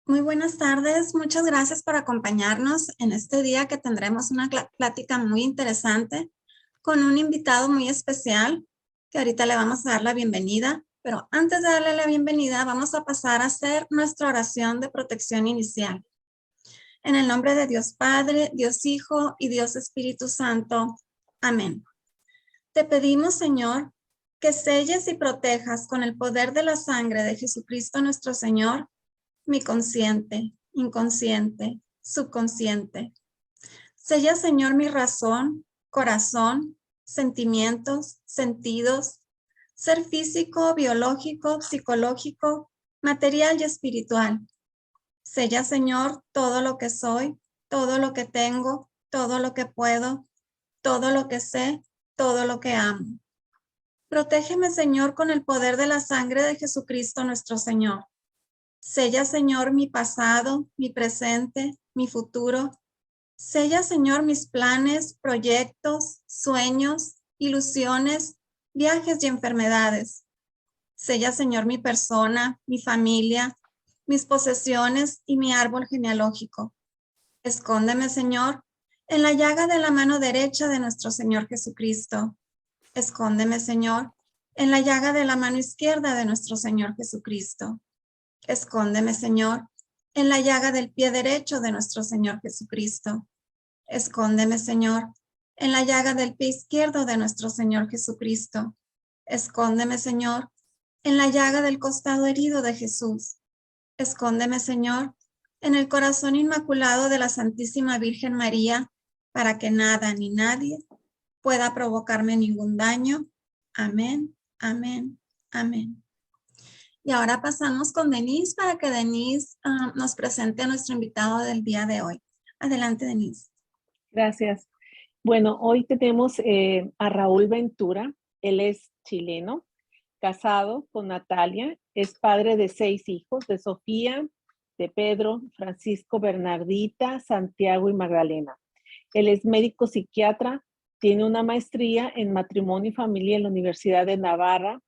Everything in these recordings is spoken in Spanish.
Muy buenas tardes, muchas gracias por acompañarnos en este día que tendremos una plática muy interesante con un invitado muy especial que ahorita le vamos a dar la bienvenida, pero antes de darle la bienvenida vamos a pasar a hacer nuestra oración de protección inicial. En el nombre de Dios Padre, Dios Hijo y Dios Espíritu Santo. Amén. Te pedimos, Señor, que selles y protejas con el poder de la sangre de Jesucristo nuestro Señor mi consciente, inconsciente, subconsciente. Sella, Señor, mi razón, corazón, sentimientos, sentidos, ser físico, biológico, psicológico, material y espiritual. Sella, Señor, todo lo que soy, todo lo que tengo, todo lo que puedo, todo lo que sé, todo lo que amo. Protégeme, Señor, con el poder de la sangre de Jesucristo nuestro Señor. Sella, Señor, mi pasado, mi presente, mi futuro. Sella, Señor, mis planes, proyectos, sueños, ilusiones, viajes y enfermedades. Sella, Señor, mi persona, mi familia, mis posesiones y mi árbol genealógico. Escóndeme, Señor, en la llaga de la mano derecha de nuestro Señor Jesucristo. Escóndeme, Señor, en la llaga de la mano izquierda de nuestro Señor Jesucristo. Escóndeme, Señor, en la llaga del pie derecho de nuestro Señor Jesucristo. Escóndeme, Señor, en la llaga del pie izquierdo de nuestro Señor Jesucristo. Escóndeme, Señor, en la llaga del costado herido de Jesús. Escóndeme, Señor, en el corazón inmaculado de la Santísima Virgen María, para que nada ni nadie pueda provocarme ningún daño. Amén, amén, amén. Y ahora pasamos con Denise para que Denise nos presente a nuestro invitado del día de hoy. Adelante, Denise. Gracias. Bueno, hoy tenemos a Raúl Ventura. Él es chileno, casado con Natalia, es padre de 6 hijos, de Sofía, de Pedro, Francisco, Bernardita, Santiago y Magdalena. Él es médico psiquiatra, tiene una maestría en matrimonio y familia en la Universidad de Navarra,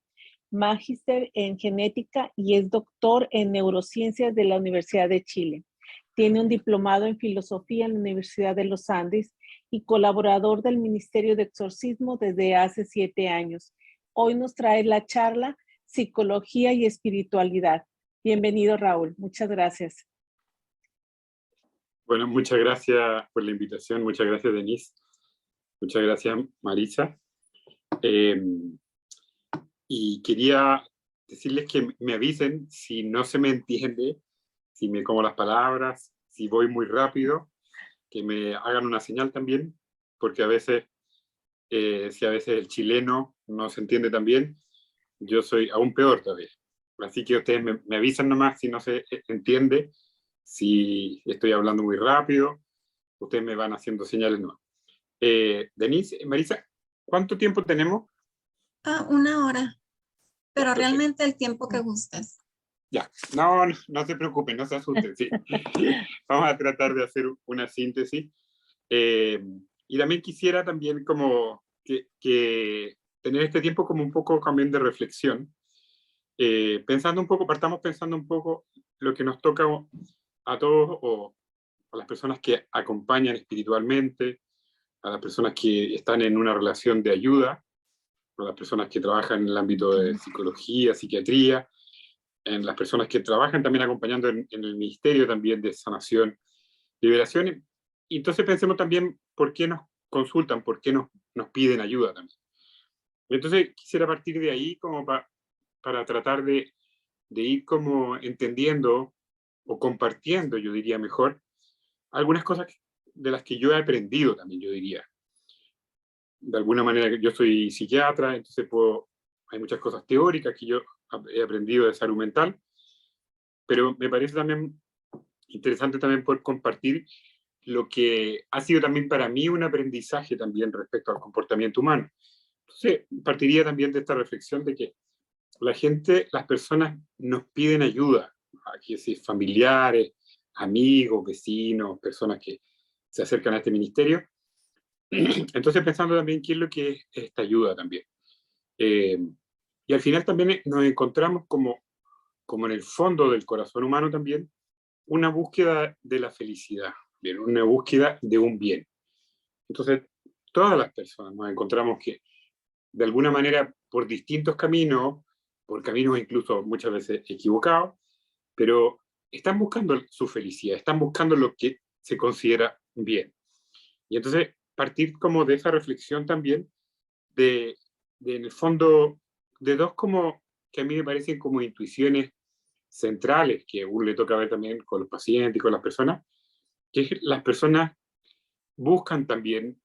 magíster en genética y es doctor en neurociencias de la Universidad de Chile. Tiene un diplomado en filosofía en la Universidad de los Andes y colaborador del Ministerio de Exorcismo desde hace 7 años. Hoy nos trae la charla Psicología y Espiritualidad. Bienvenido, Raúl. Muchas gracias. Bueno, muchas gracias por la invitación. Muchas gracias, Denise. Muchas gracias, Marisa. Y quería decirles que me avisen si no se me entiende, si me como las palabras, si voy muy rápido, que me hagan una señal también, porque a veces, si a veces el chileno no se entiende tan bien, yo soy aún peor todavía. Así que ustedes me avisan nomás si no se entiende, si estoy hablando muy rápido, ustedes me van haciendo señales nomás. Denise, Marisa, ¿cuánto tiempo tenemos? 1 hora, pero Perfecto. realmente el tiempo que gustes. Ya, no se preocupen, no se asusten, sí. Vamos a tratar de hacer una síntesis. Y también quisiera también como que tener este tiempo como un poco también de reflexión. Pensando un poco, partamos pensando un poco lo que nos toca a todos o a las personas que acompañan espiritualmente, a las personas que están en una relación de ayuda, a las personas que trabajan en el ámbito de psicología, psiquiatría, en las personas que trabajan también acompañando en el Ministerio también de Sanación, Liberación. Y entonces pensemos también por qué nos consultan, por qué nos piden ayuda también. Entonces quisiera partir de ahí como para tratar de ir como entendiendo o compartiendo, yo diría mejor, algunas cosas de las que yo he aprendido también, yo diría. De alguna manera, yo soy psiquiatra, entonces hay muchas cosas teóricas que yo he aprendido de salud mental, pero me parece también interesante también poder compartir lo que ha sido también para mí un aprendizaje también respecto al comportamiento humano. Entonces, partiría también de esta reflexión de que las personas nos piden ayuda, aquí sí, familiares, amigos, vecinos, personas que se acercan a este ministerio. Entonces, pensando también qué es lo que es esta ayuda también. Y al final también nos encontramos como en el fondo del corazón humano también, una búsqueda de la felicidad, bien, una búsqueda de un bien. Entonces, todas las personas nos encontramos que, de alguna manera, por distintos caminos, por caminos incluso muchas veces equivocados, pero están buscando su felicidad, están buscando lo que se considera bien. Y entonces, partir como de esa reflexión también, en el fondo, de dos como que a mí me parecen como intuiciones centrales que a uno le toca ver también con los pacientes y con las personas, que es las personas buscan también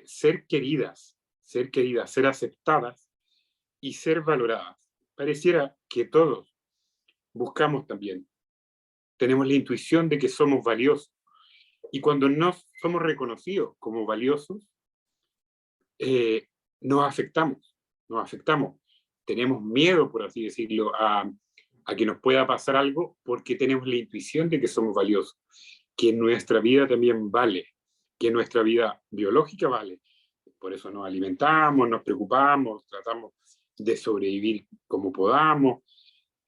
ser queridas, ser aceptadas y ser valoradas. Pareciera que todos buscamos también, tenemos la intuición de que somos valiosos, y cuando no somos reconocidos como valiosos, eh, nos afectamos. Tenemos miedo, por así decirlo, a que nos pueda pasar algo porque tenemos la intuición de que somos valiosos, que nuestra vida también vale, que nuestra vida biológica vale. Por eso nos alimentamos, nos preocupamos, tratamos de sobrevivir como podamos,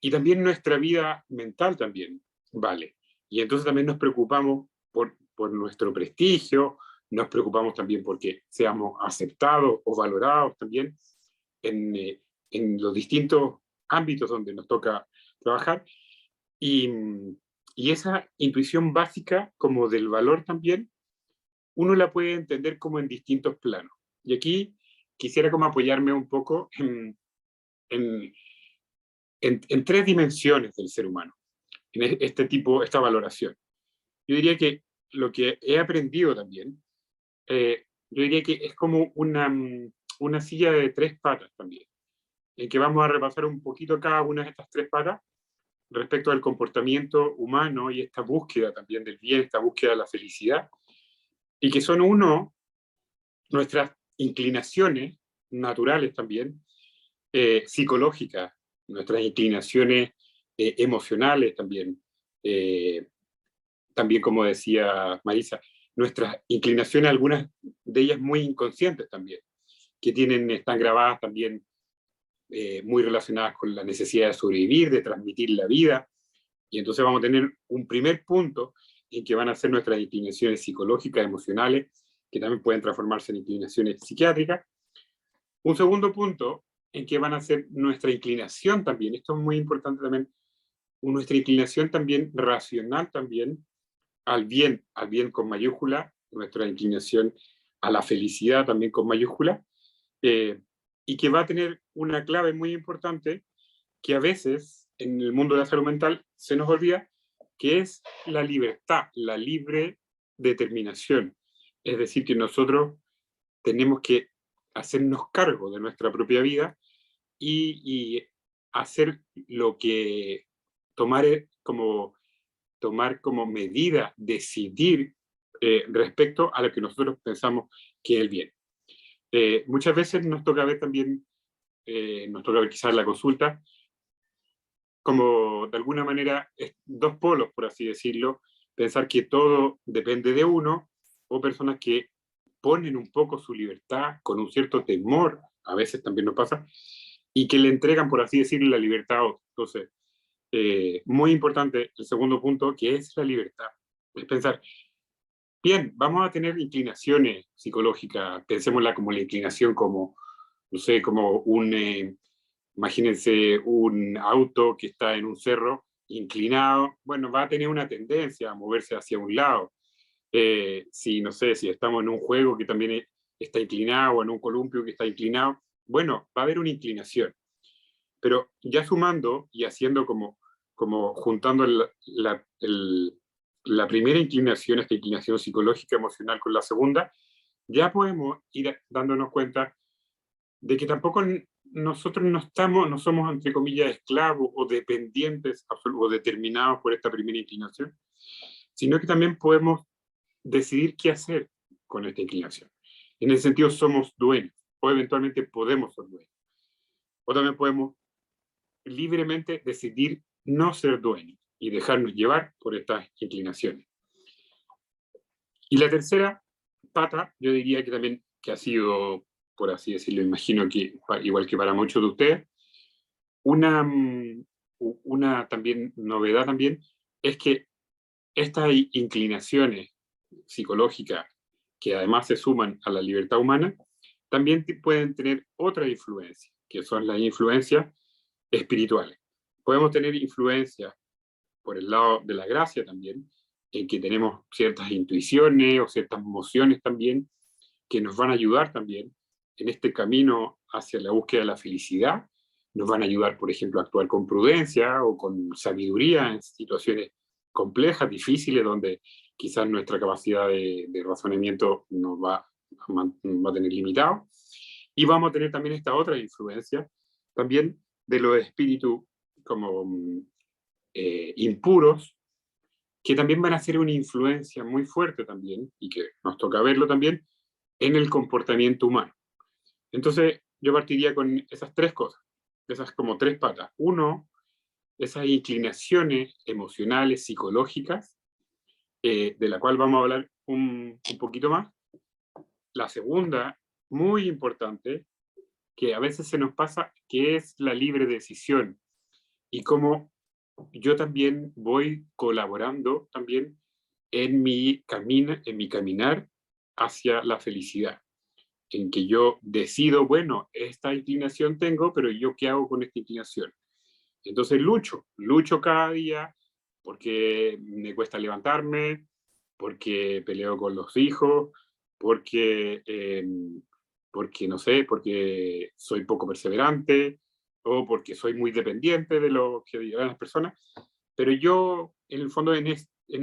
y también nuestra vida mental también vale. Y entonces también nos preocupamos por nuestro prestigio, nos preocupamos también porque seamos aceptados o valorados también en los distintos ámbitos donde nos toca trabajar. Y, y esa intuición básica como del valor también, uno la puede entender como en distintos planos. Y aquí quisiera como apoyarme un poco en, en tres dimensiones del ser humano, en esta valoración. Yo diría que lo que he aprendido también, yo diría que es como una silla de tres patas también, en que vamos a repasar un poquito cada una de estas tres patas respecto al comportamiento humano y esta búsqueda también del bien, esta búsqueda de la felicidad, y que son nuestras inclinaciones naturales también, psicológicas, nuestras inclinaciones emocionales también, también como decía Marisa, nuestras inclinaciones, algunas de ellas muy inconscientes también, que están grabadas también muy relacionadas con la necesidad de sobrevivir, de transmitir la vida, y entonces vamos a tener un primer punto en que van a ser nuestras inclinaciones psicológicas, emocionales, que también pueden transformarse en inclinaciones psiquiátricas. Un segundo punto en que van a ser nuestra inclinación también, esto es muy importante también, nuestra inclinación también racional también, al bien con mayúscula, nuestra inclinación a la felicidad también con mayúscula, y que va a tener una clave muy importante que a veces en el mundo de la salud mental se nos olvida, que es la libertad, la libre determinación. Es decir, que nosotros tenemos que hacernos cargo de nuestra propia vida y hacer lo que tomar como medida, decidir respecto a lo que nosotros pensamos que es el bien. Muchas veces nos toca ver también, nos toca ver quizás la consulta, como de alguna manera dos polos, por así decirlo, pensar que todo depende de uno, o personas que ponen un poco su libertad con un cierto temor, a veces también nos pasa, y que le entregan, por así decirlo, la libertad a otros. Entonces, muy importante el segundo punto, que es la libertad. Es pensar, bien, vamos a tener inclinaciones psicológicas, pensémosla como la inclinación como, no sé, como imagínense un auto que está en un cerro inclinado, bueno, va a tener una tendencia a moverse hacia un lado. Si, no sé, si estamos en un juego que también está inclinado o en un columpio que está inclinado, bueno, va a haber una inclinación. Pero ya sumando y haciendo como juntando la primera inclinación, esta inclinación psicológica emocional con la segunda, ya podemos ir dándonos cuenta de que tampoco nosotros no somos, entre comillas, esclavos o dependientes o determinados por esta primera inclinación, sino que también podemos decidir qué hacer con esta inclinación. En ese sentido somos dueños, o eventualmente podemos ser dueños. O también podemos libremente decidir no ser dueños y dejarnos llevar por estas inclinaciones. Y la tercera pata, yo diría que también que ha sido, por así decirlo, imagino que igual que para muchos de ustedes, una también novedad también es que estas inclinaciones psicológicas que además se suman a la libertad humana, también pueden tener otra influencia, que son las influencias espirituales. Podemos tener influencias por el lado de la gracia también, en que tenemos ciertas intuiciones o ciertas emociones también, que nos van a ayudar también en este camino hacia la búsqueda de la felicidad. Nos van a ayudar, por ejemplo, a actuar con prudencia o con sabiduría en situaciones complejas, difíciles, donde quizás nuestra capacidad de razonamiento nos va a tener limitado. Y vamos a tener también esta otra influencia, también de los espíritus como impuros, que también van a ser una influencia muy fuerte también, y que nos toca verlo también, en el comportamiento humano. Entonces, yo partiría con esas tres cosas, esas como tres patas. Uno, esas inclinaciones emocionales, psicológicas, de la cual vamos a hablar un poquito más. La segunda, muy importante, que a veces se nos pasa, que es la libre decisión, y cómo yo también voy colaborando también en mi caminar hacia la felicidad, en que yo decido, bueno, esta inclinación tengo, pero yo qué hago con esta inclinación. Entonces lucho cada día, porque me cuesta levantarme, porque peleo con los hijos, porque no sé, porque soy poco perseverante, o porque soy muy dependiente de lo que dirán las personas. Pero yo, en el fondo, en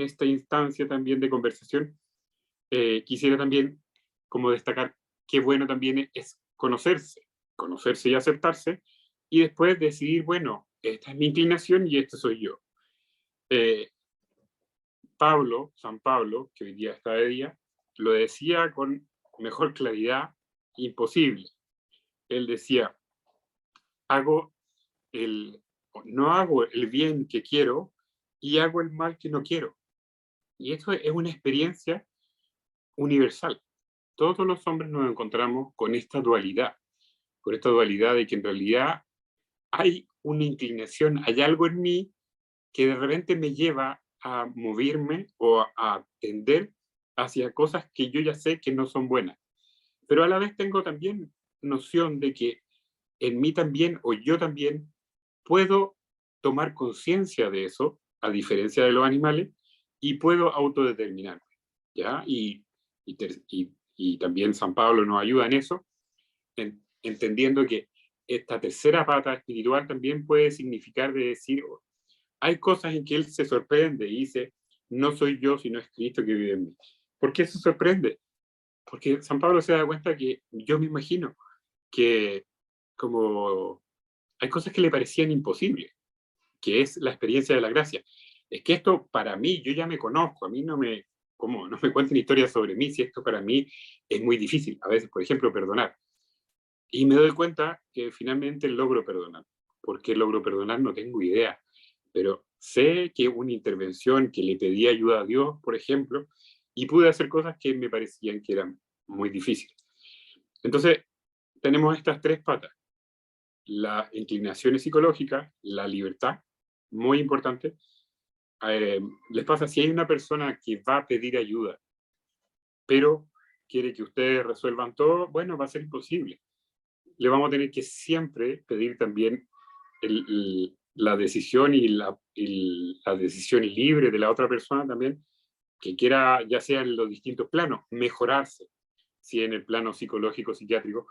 esta instancia también de conversación, quisiera también como destacar qué bueno también es conocerse y aceptarse, y después decidir, bueno, esta es mi inclinación y este soy yo. San Pablo, que hoy día está de día, lo decía con mejor claridad imposible. Él decía, no hago el bien que quiero y hago el mal que no quiero. Y esto es una experiencia universal. Todos los hombres nos encontramos con esta dualidad de que en realidad hay una inclinación, hay algo en mí que de repente me lleva a moverme o a tender hacia cosas que yo ya sé que no son buenas. Pero a la vez tengo también noción de que en mí también, o yo también, puedo tomar conciencia de eso, a diferencia de los animales, y puedo autodeterminarme, ¿ya? Y también San Pablo nos ayuda en eso, entendiendo que esta tercera pata espiritual también puede significar de decir, hay cosas en que él se sorprende y dice, no soy yo, sino es Cristo que vive en mí. ¿Por qué se sorprende? Porque San Pablo se da cuenta que yo me imagino que como hay cosas que le parecían imposibles, que es la experiencia de la gracia. Es que esto para mí, yo ya me conozco, a mí no me cuenten historias sobre mí, si esto para mí es muy difícil. A veces, por ejemplo, perdonar. Y me doy cuenta que finalmente logro perdonar. ¿Por qué logro perdonar? No tengo idea. Pero sé que una intervención que le pedí ayuda a Dios, por ejemplo, y pude hacer cosas que me parecían que eran muy difíciles. Entonces, tenemos estas tres patas. Las inclinaciones psicológicas, la libertad, muy importante. Les pasa si hay una persona que va a pedir ayuda, pero quiere que ustedes resuelvan todo, bueno, va a ser imposible. Le vamos a tener que siempre pedir también la decisión y la decisión libre de la otra persona también, que quiera, ya sea en los distintos planos, mejorarse, si en el plano psicológico, psiquiátrico,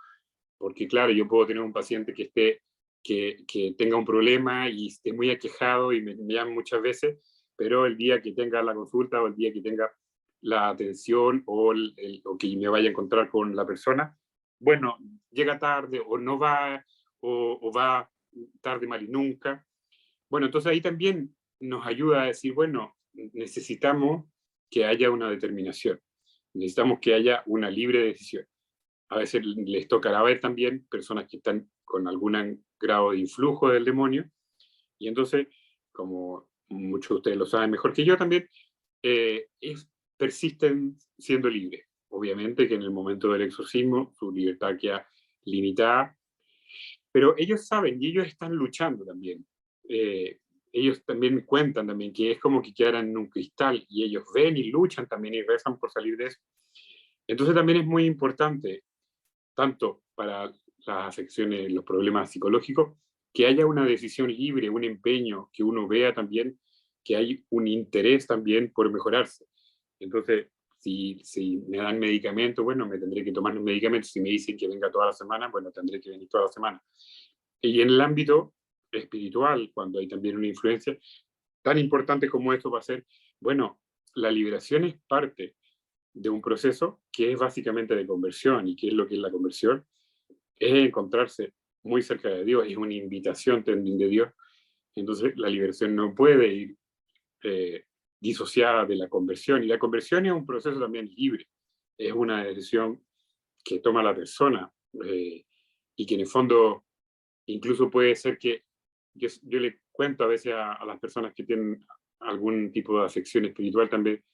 porque claro, yo puedo tener un paciente que tenga un problema y esté muy aquejado y me llame muchas veces, pero el día que tenga la consulta o el día que tenga la atención o que me vaya a encontrar con la persona, bueno, llega tarde o no va, o va tarde mal y nunca. Bueno, entonces ahí también nos ayuda a decir, bueno, necesitamos que haya una determinación, necesitamos que haya una libre decisión. A veces les tocará ver también personas que están con algún grado de influjo del demonio, y entonces, como muchos de ustedes lo saben mejor que yo también, persisten siendo libres. Obviamente que en el momento del exorcismo su libertad queda limitada, pero ellos saben y ellos están luchando también. ellos también cuentan también que es como que quedaran en un cristal, y ellos ven y luchan también y rezan por salir de eso. Entonces también es muy importante, tanto para las afecciones, los problemas psicológicos, que haya una decisión libre, un empeño, que uno vea también que hay un interés también por mejorarse. Entonces, si me dan medicamentos, bueno, me tendré que tomar los medicamentos. Si me dicen que venga toda la semana, bueno, tendré que venir toda la semana. Y en el ámbito espiritual, cuando hay también una influencia, tan importante como esto va a ser, bueno, la liberación es parte de un proceso que es básicamente de conversión. ¿Y qué es lo que es la conversión? Es encontrarse muy cerca de Dios, es una invitación también de Dios. Entonces la liberación no puede ir disociada de la conversión, y la conversión es un proceso también libre, es una decisión que toma la persona, y que en el fondo incluso puede ser que yo le cuento a veces a las personas que tienen algún tipo de afección espiritual también,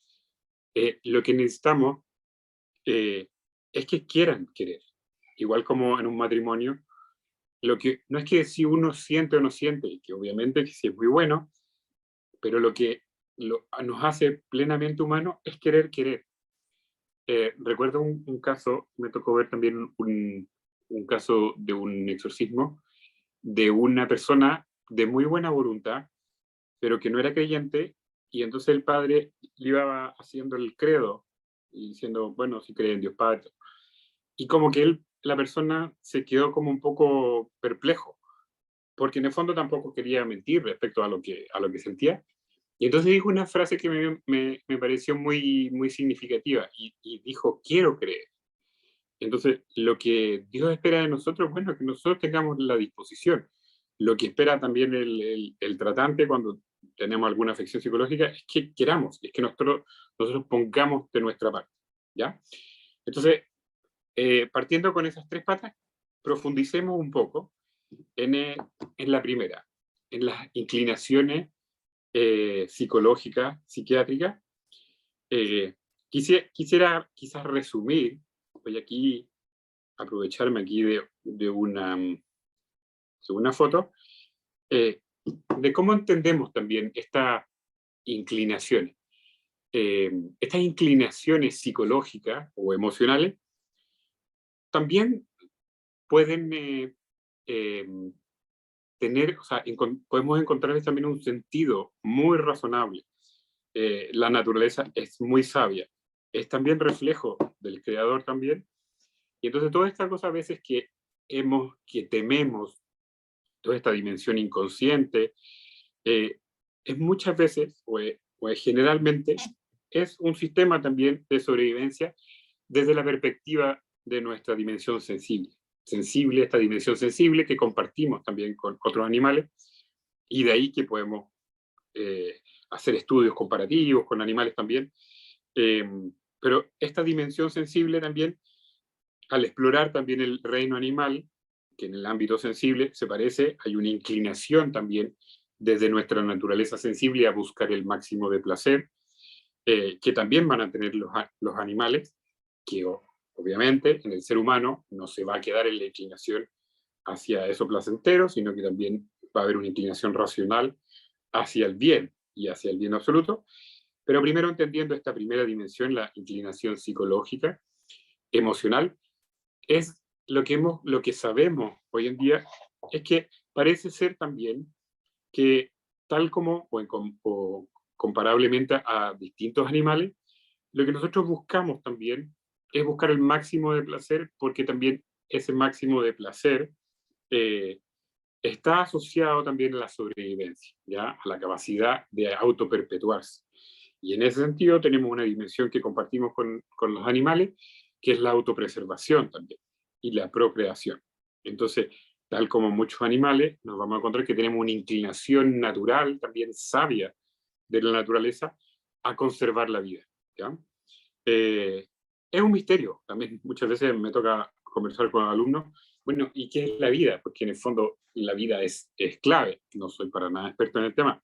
lo que necesitamos es que quieran querer, igual como en un matrimonio. Lo que no es que si uno siente o no siente, que obviamente que sí es muy bueno, pero lo que nos hace plenamente humanos es querer querer. Recuerdo un caso, me tocó ver también un caso de un exorcismo de una persona de muy buena voluntad, pero que no era creyente, y entonces el padre le iba haciendo el credo y diciendo, bueno, si cree en Dios Padre. Y como que la persona se quedó como un poco perplejo, porque en el fondo tampoco quería mentir respecto a lo que sentía. Y entonces dijo una frase que me pareció muy, muy significativa, y dijo, quiero creer. Entonces, lo que Dios espera de nosotros, bueno, que nosotros tengamos la disposición. Lo que espera también el tratante cuando tenemos alguna afección psicológica es que queramos, es que nosotros pongamos de nuestra parte, ¿ya? Entonces, partiendo con esas tres patas, profundicemos un poco en la primera, en las inclinaciones psicológicas, psiquiátricas. Quisiera quizás resumir, voy aquí aprovecharme aquí de una foto, de cómo entendemos también estas inclinaciones. Estas inclinaciones psicológicas o emocionales también pueden eh, tener, o sea, podemos encontrar también un sentido muy razonable. La naturaleza es muy sabia, es también reflejo del creador también, y entonces toda esta cosa a veces que tememos, toda esta dimensión inconsciente, es muchas veces, o generalmente, es un sistema también de sobrevivencia desde la perspectiva de nuestra dimensión sensible, esta dimensión sensible que compartimos también con otros animales, y de ahí que podemos hacer estudios comparativos con animales también. Pero esta dimensión sensible también, al explorar también el reino animal, que en el ámbito sensible se parece, hay una inclinación también desde nuestra naturaleza sensible a buscar el máximo de placer, que también van a tener los animales, que obviamente en el ser humano no se va a quedar en la inclinación hacia eso placentero, sino que también va a haber una inclinación racional hacia el bien y hacia el bien absoluto. Pero primero entendiendo esta primera dimensión, la inclinación psicológica, emocional, es lo que sabemos hoy en día, es que parece ser también que tal como o comparablemente a distintos animales, lo que nosotros buscamos también es buscar el máximo de placer, porque también ese máximo de placer está asociado también a la sobrevivencia, ¿ya? A la capacidad de autoperpetuarse. Y en ese sentido tenemos una dimensión que compartimos con los animales, que es la autopreservación también, y la procreación. Entonces, tal como muchos animales, nos vamos a encontrar que tenemos una inclinación natural, también sabia, de la naturaleza, a conservar la vida, ¿ya? Es un misterio, también muchas veces me toca conversar con alumnos, bueno, ¿y qué es la vida? Porque en el fondo la vida es clave, no soy para nada experto en el tema.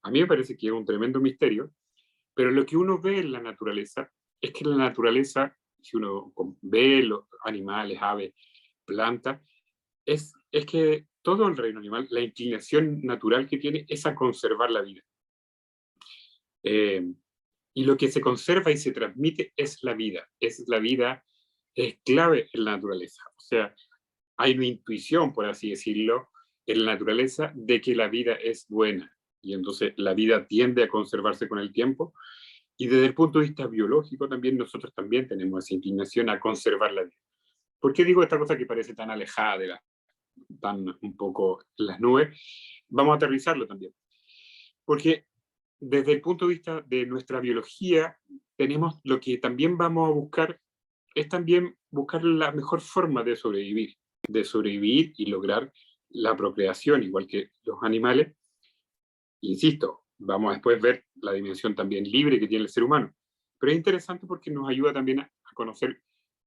A mí me parece que es un tremendo misterio, pero lo que uno ve en la naturaleza es que en la naturaleza, si uno ve los animales, aves, plantas, es que todo el reino animal, la inclinación natural que tiene es a conservar la vida. Y lo que se conserva y se transmite es la vida. Es la vida, es clave en la naturaleza. O sea, hay una intuición, por así decirlo, en la naturaleza de que la vida es buena. Y entonces la vida tiende a conservarse con el tiempo. Y desde el punto de vista biológico también, nosotros también tenemos esa inclinación a conservar la vida. ¿Por qué digo esta cosa que parece tan alejada de la, tan un poco en las nubes? Vamos a aterrizarlo también. Porque desde el punto de vista de nuestra biología, tenemos lo que también vamos a buscar, es también buscar la mejor forma de sobrevivir y lograr la procreación, igual que los animales. Insisto, vamos a después ver la dimensión también libre que tiene el ser humano. Pero es interesante porque nos ayuda también a conocer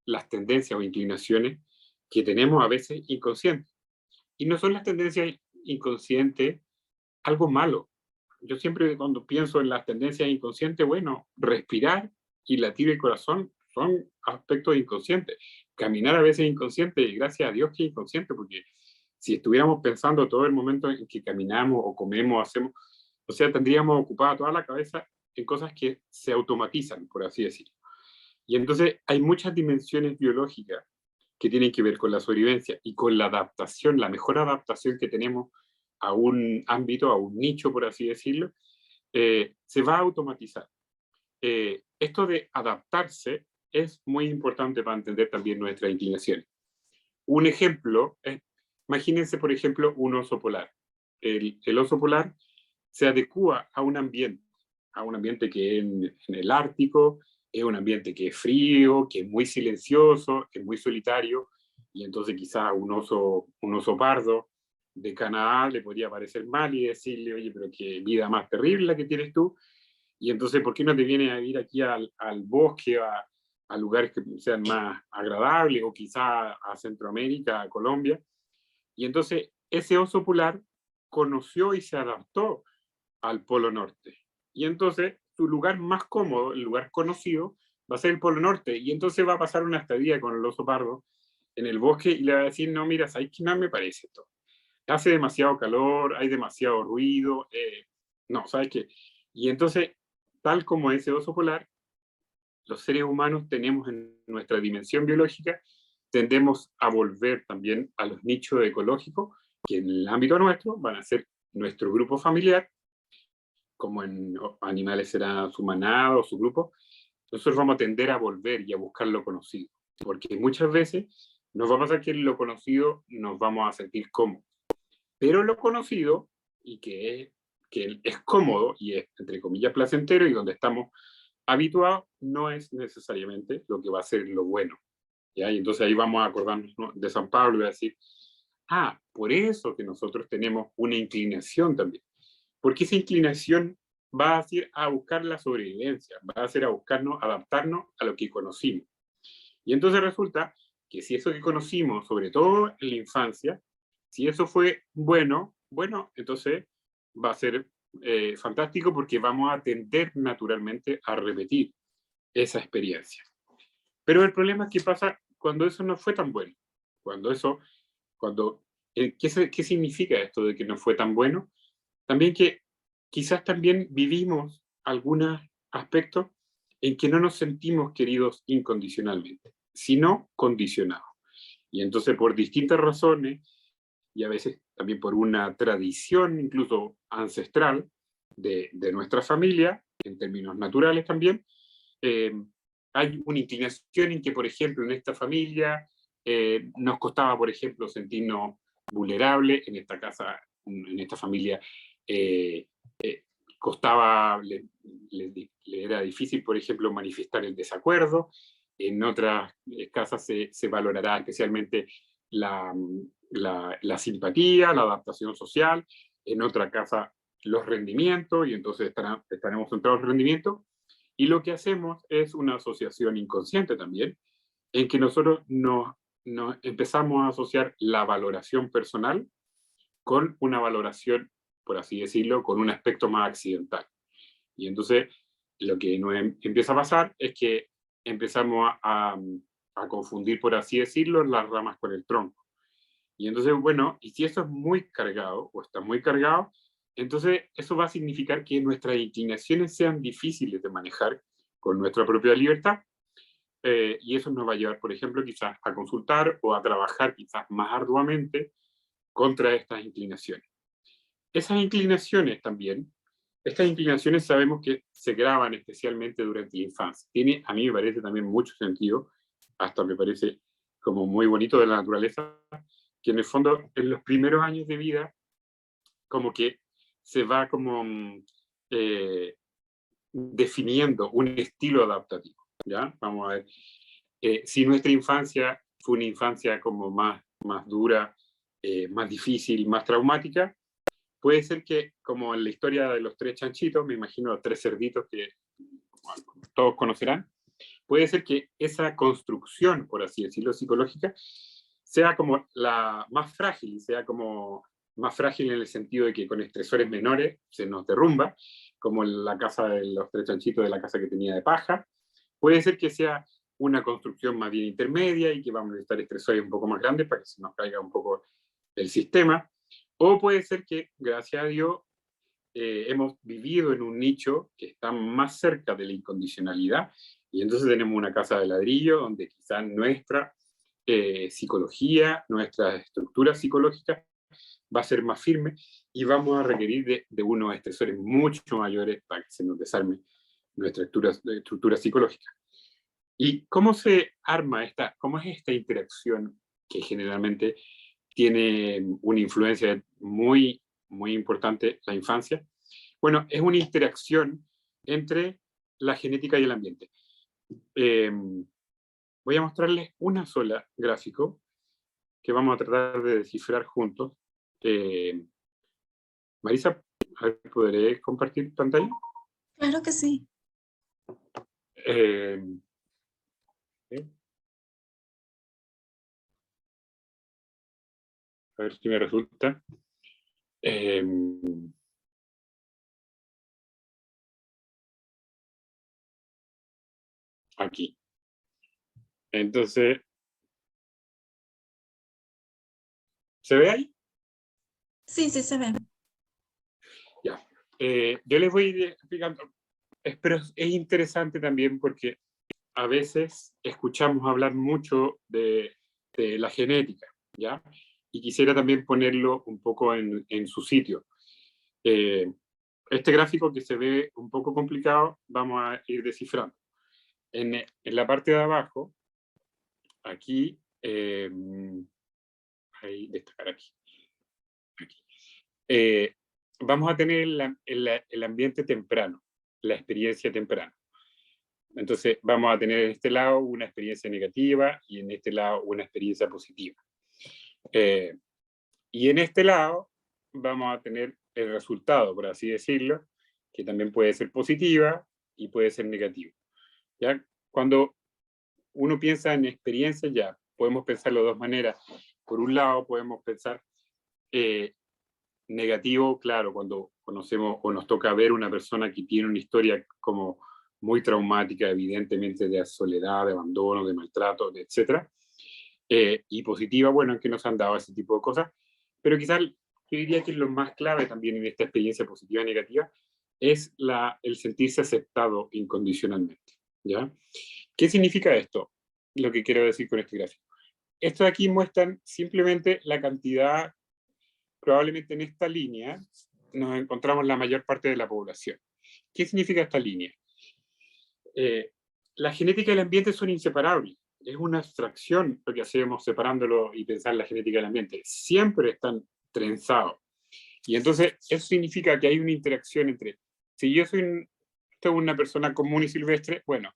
las tendencias o inclinaciones que tenemos a veces inconscientes. Y no son las tendencias inconscientes algo malo. Yo siempre cuando pienso en las tendencias inconscientes, bueno, respirar y latir el corazón son aspectos inconscientes. Caminar a veces es inconsciente y gracias a Dios que es inconsciente, porque si estuviéramos pensando todo el momento en que caminamos o comemos, hacemos, o sea, tendríamos ocupada toda la cabeza en cosas que se automatizan, por así decirlo. Y entonces hay muchas dimensiones biológicas que tienen que ver con la sobrevivencia y con la adaptación, la mejor adaptación que tenemos a un ámbito, a un nicho, por así decirlo, se va a automatizar. Esto de adaptarse es muy importante para entender también nuestras inclinaciones. Un ejemplo, imagínense por ejemplo un oso polar. El oso polar se adecua a un ambiente que en el Ártico es un ambiente que es frío, que es muy silencioso, que es muy solitario, y entonces quizás un oso pardo de Canadá le podría parecer mal y decirle, oye, pero qué vida más terrible la que tienes tú, y entonces, ¿por qué no te vienes a vivir aquí al bosque, a lugares que sean más agradables, o quizá a Centroamérica, a Colombia? Y entonces, ese oso polar conoció y se adaptó al Polo Norte. Y entonces, su lugar más cómodo, el lugar conocido, va a ser el Polo Norte. Y entonces va a pasar una estadía con el oso pardo en el bosque y le va a decir, no, mira, ¿sabes qué? No me parece esto. Hace demasiado calor, hay demasiado ruido, no, ¿sabes qué? Y entonces, tal como ese oso polar, los seres humanos tenemos en nuestra dimensión biológica, tendemos a volver también a los nichos ecológicos, que en el ámbito nuestro van a ser nuestro grupo familiar, como en animales será su manada o su grupo. Nosotros vamos a tender a volver y a buscar lo conocido, porque muchas veces nos va a pasar que en lo conocido nos vamos a sentir cómodos, pero lo conocido, y que es cómodo y es, entre comillas, placentero, y donde estamos habituados, no es necesariamente lo que va a ser lo bueno. ¿Ya? Y entonces ahí vamos a acordarnos, ¿no?, de San Pablo y a decir, por eso que nosotros tenemos una inclinación también. Porque esa inclinación va a ser a buscar la sobrevivencia, va a ser a buscarnos, adaptarnos a lo que conocimos. Y entonces resulta que si eso que conocimos, sobre todo en la infancia, si eso fue bueno, entonces va a ser fantástico, porque vamos a tender naturalmente a repetir esa experiencia. Pero el problema es que pasa cuando eso no fue tan bueno. ¿Qué significa esto de que no fue tan bueno? También que quizás también vivimos algunos aspectos en que no nos sentimos queridos incondicionalmente, sino condicionados. Y entonces por distintas razones, y a veces también por una tradición incluso ancestral de nuestra familia, en términos naturales también, hay una inclinación en que, por ejemplo, en esta familia nos costaba, por ejemplo, sentirnos vulnerables, en esta casa, en esta familia, costaba, le era difícil, por ejemplo, manifestar el desacuerdo. En otras casas se valorará especialmente la simpatía, la adaptación social. En otra casa los rendimientos, y entonces estaremos centrados en el rendimiento. Y lo que hacemos es una asociación inconsciente también, en que nosotros nos empezamos a asociar la valoración personal con una valoración, por así decirlo, con un aspecto más accidental. Y entonces lo que nos empieza a pasar es que empezamos a confundir, por así decirlo, las ramas con el tronco. Y entonces, bueno, y si eso es muy cargado, o está muy cargado, entonces eso va a significar que nuestras inclinaciones sean difíciles de manejar con nuestra propia libertad, y eso nos va a llevar, por ejemplo, quizás a consultar o a trabajar quizás más arduamente contra estas inclinaciones. Esas inclinaciones también, estas inclinaciones sabemos que se graban especialmente durante la infancia. Tiene, a mí me parece también mucho sentido, hasta me parece como muy bonito de la naturaleza, que en el fondo en los primeros años de vida como que se va como definiendo un estilo adaptativo, ¿ya? Vamos a ver, si nuestra infancia fue una infancia como más dura, más difícil, más traumática, puede ser que, como en la historia de los tres chanchitos, me imagino los tres cerditos que bueno, todos conocerán, puede ser que esa construcción, por así decirlo, psicológica, sea como la más frágil, sea como más frágil en el sentido de que con estresores menores se nos derrumba, como en la casa de los tres chanchitos de la casa que tenía de paja. Puede ser que sea una construcción más bien intermedia y que vamos a necesitar estresores un poco más grandes para que se nos caiga un poco el sistema. O puede ser que, gracias a Dios, hemos vivido en un nicho que está más cerca de la incondicionalidad y entonces tenemos una casa de ladrillo donde quizás nuestra psicología, nuestra estructura psicológica va a ser más firme y vamos a requerir de unos estresores mucho mayores para que se nos desarme nuestra estructura psicológica. ¿Y cómo se arma cómo es esta interacción que generalmente tiene una influencia muy, muy importante la infancia? Bueno, es una interacción entre la genética y el ambiente. Voy a mostrarles una sola gráfico que vamos a tratar de descifrar juntos. Marisa, a ver, ¿podré compartir pantalla? Claro que sí. A ver si me resulta. Aquí. Entonces, ¿se ve ahí? Sí, sí se ve. Ya. Yo les voy a ir explicando, pero es interesante también porque a veces escuchamos hablar mucho de la genética, ¿ya? Y quisiera también ponerlo un poco en su sitio. Este gráfico que se ve un poco complicado, vamos a ir descifrando. En la parte de abajo, aquí, ahí, destacar aquí. Vamos a tener el ambiente temprano, la experiencia temprana. Entonces vamos a tener en este lado una experiencia negativa y en este lado una experiencia positiva. Y en este lado vamos a tener el resultado, por así decirlo, que también puede ser positiva y puede ser negativa. ¿Ya? Cuando uno piensa en experiencias, ya podemos pensarlo de dos maneras. Por un lado podemos pensar negativo, claro, cuando conocemos o nos toca ver una persona que tiene una historia como muy traumática, evidentemente de soledad, de abandono, de maltrato, etc. Y positiva, bueno, en que nos han dado ese tipo de cosas, pero quizás yo diría que lo más clave también en esta experiencia positiva y negativa es el sentirse aceptado incondicionalmente, ¿ya? ¿Qué significa esto? Lo que quiero decir con este gráfico. Estos aquí muestran simplemente la cantidad, probablemente en esta línea nos encontramos la mayor parte de la población. ¿Qué significa esta línea? La genética y el ambiente son inseparables. Es una abstracción lo que hacemos separándolo y pensar en la genética y el ambiente. Siempre están trenzados. Y entonces eso significa que hay una interacción entre, si yo soy una persona común y silvestre, bueno,